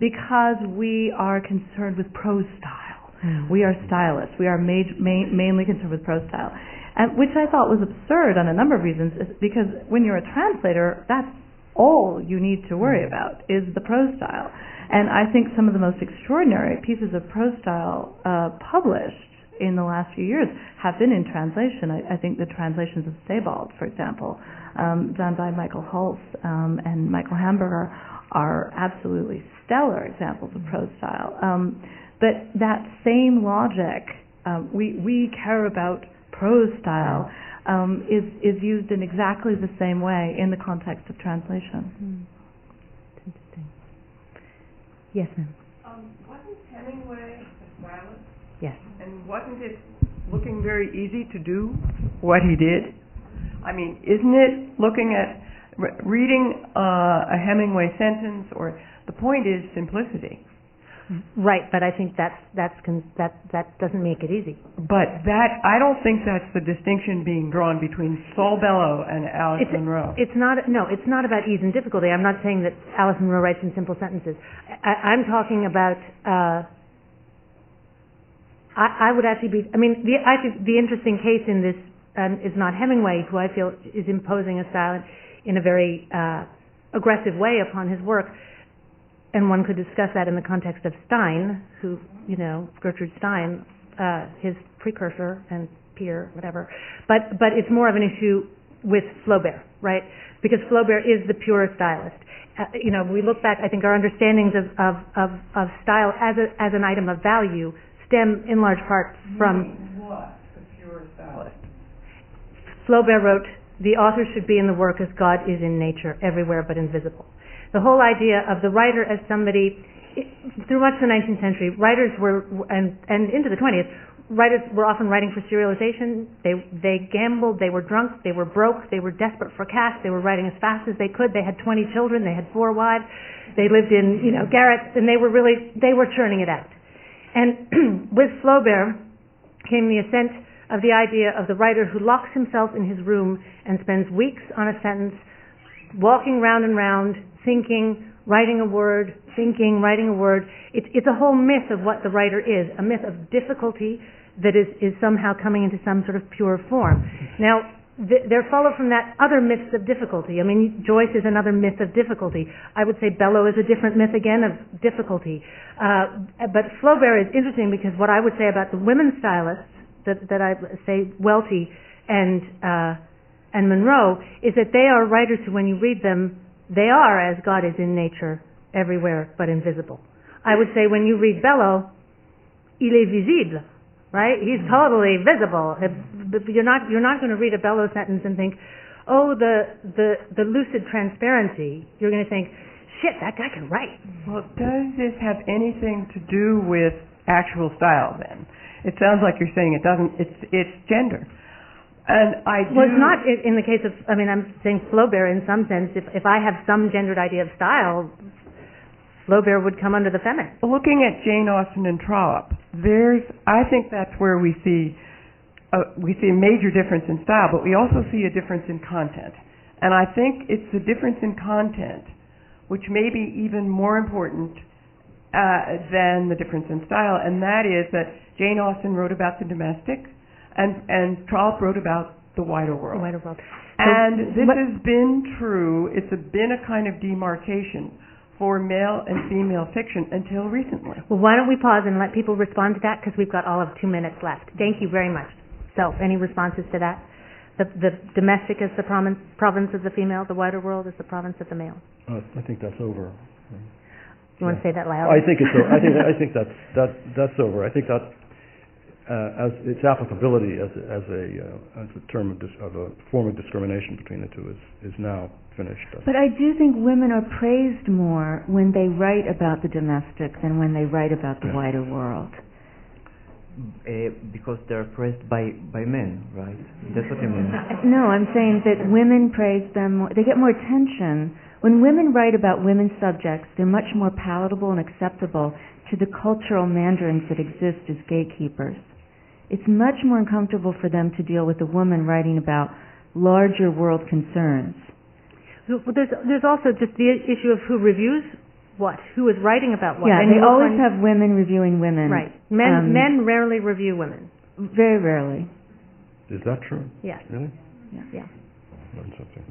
because we are concerned with prose style. We are stylists. We are mainly concerned with prose style. And which I thought was absurd on a number of reasons, because when you're a translator, that's all you need to worry about is the prose style. And I think some of the most extraordinary pieces of prose style published in the last few years have been in translation. I think the translations of Sebald, for example, done by Michael Hulse and Michael Hamburger, are absolutely stellar examples of prose style. But that same logic, we care about prose style, is used in exactly the same way in the context of translation. Interesting. Yes, ma'am. Wasn't Hemingway a stylist? Yes. And wasn't it looking very easy to do what he did? I mean, isn't it looking at reading a Hemingway sentence or the The point is simplicity. Right, but I think that doesn't make it easy. But I don't think that's the distinction being drawn between Saul Bellow and Alice Munro. It's not about ease and difficulty. I'm not saying that Alice Munro writes in simple sentences. I'm talking about. I would actually be. I mean, I think the interesting case in this is not Hemingway, who I feel is imposing a style in a very aggressive way upon his work. And one could discuss that in the context of Stein, who, Gertrude Stein, his precursor and peer, whatever. But it's more of an issue with Flaubert, right? Because Flaubert is the pure stylist. We look back, I think our understandings of style as an item of value stem in large part from... What? The pure stylist. Flaubert wrote, "The author should be in the work as God is in nature, everywhere but invisible." The whole idea of the writer as somebody, through much of the 19th century, writers were, and into the 20th, writers were often writing for serialization. They gambled, they were drunk, they were broke, they were desperate for cash, they were writing as fast as they could. They had 20 children, they had 4 wives, they lived in, garrets, and they were churning it out. And with Flaubert came the ascent of the idea of the writer who locks himself in his room and spends weeks on a sentence, walking round and round, thinking, writing a word, thinking, writing a word. It's a whole myth of what the writer is, a myth of difficulty that is somehow coming into some sort of pure form. Now, there follow from that other myths of difficulty. I mean, Joyce is another myth of difficulty. I would say Bellow is a different myth again of difficulty. But Flaubert is interesting because what I would say about the women stylists, that I say Welty and Munro, is that they are writers who, when you read them, they are as God is in nature, everywhere but invisible. I would say when you read Bellow, il est visible, right? He's totally visible. You're not going to read a Bellow sentence and think, oh, the lucid transparency. You're going to think, shit, that guy can write. Well, does this have anything to do with actual style then? It sounds like you're saying it doesn't. It's gender. And well, it's not in the case of, I'm saying Flaubert in some sense. If I have some gendered idea of style, Flaubert would come under the feminist. Looking at Jane Austen and Trollope, I think that's where we see a major difference in style, but we also see a difference in content. And I think it's the difference in content which may be even more important than the difference in style, and that is that Jane Austen wrote about the domestic, and Trollope wrote about the wider world. The wider world. And this has been true. It's been a kind of demarcation for male and female fiction until recently. Well, why don't we pause and let people respond to that, because we've got all of 2 minutes left. Thank you very much. So, any responses to that? The domestic is the province of the female, the wider world is the province of the male. I think that's over. You want to say that loud? I think it's. I think that's over. I think that as its applicability as a term of a form of discrimination between the two is now finished. But I do think women are praised more when they write about the domestic than when they write about the wider world. Because they're praised by men, right? That's what you mean. No, I'm saying that women praise them more. They get more attention. When women write about women's subjects, they're much more palatable and acceptable to the cultural mandarins that exist as gatekeepers. It's much more uncomfortable for them to deal with a woman writing about larger world concerns. Well, there's also just the issue of who reviews what, who is writing about what. Yeah, and they always have women reviewing women. Right. Men rarely review women. Very rarely. Is that true? Yes. Really? Yeah. Learned something.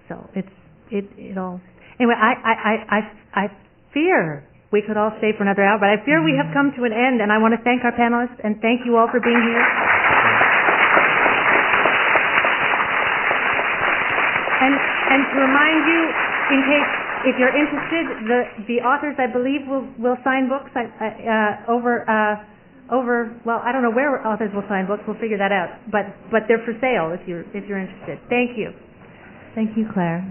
So it all. Anyway, I fear we could all stay for another hour, but I fear we have come to an end, and I want to thank our panelists and thank you all for being here. And to remind you, in case if you're interested, the authors, I believe, will sign books over. Well, I don't know where authors will sign books. We'll figure that out. But they're for sale if you're interested. Thank you. Thank you, Claire.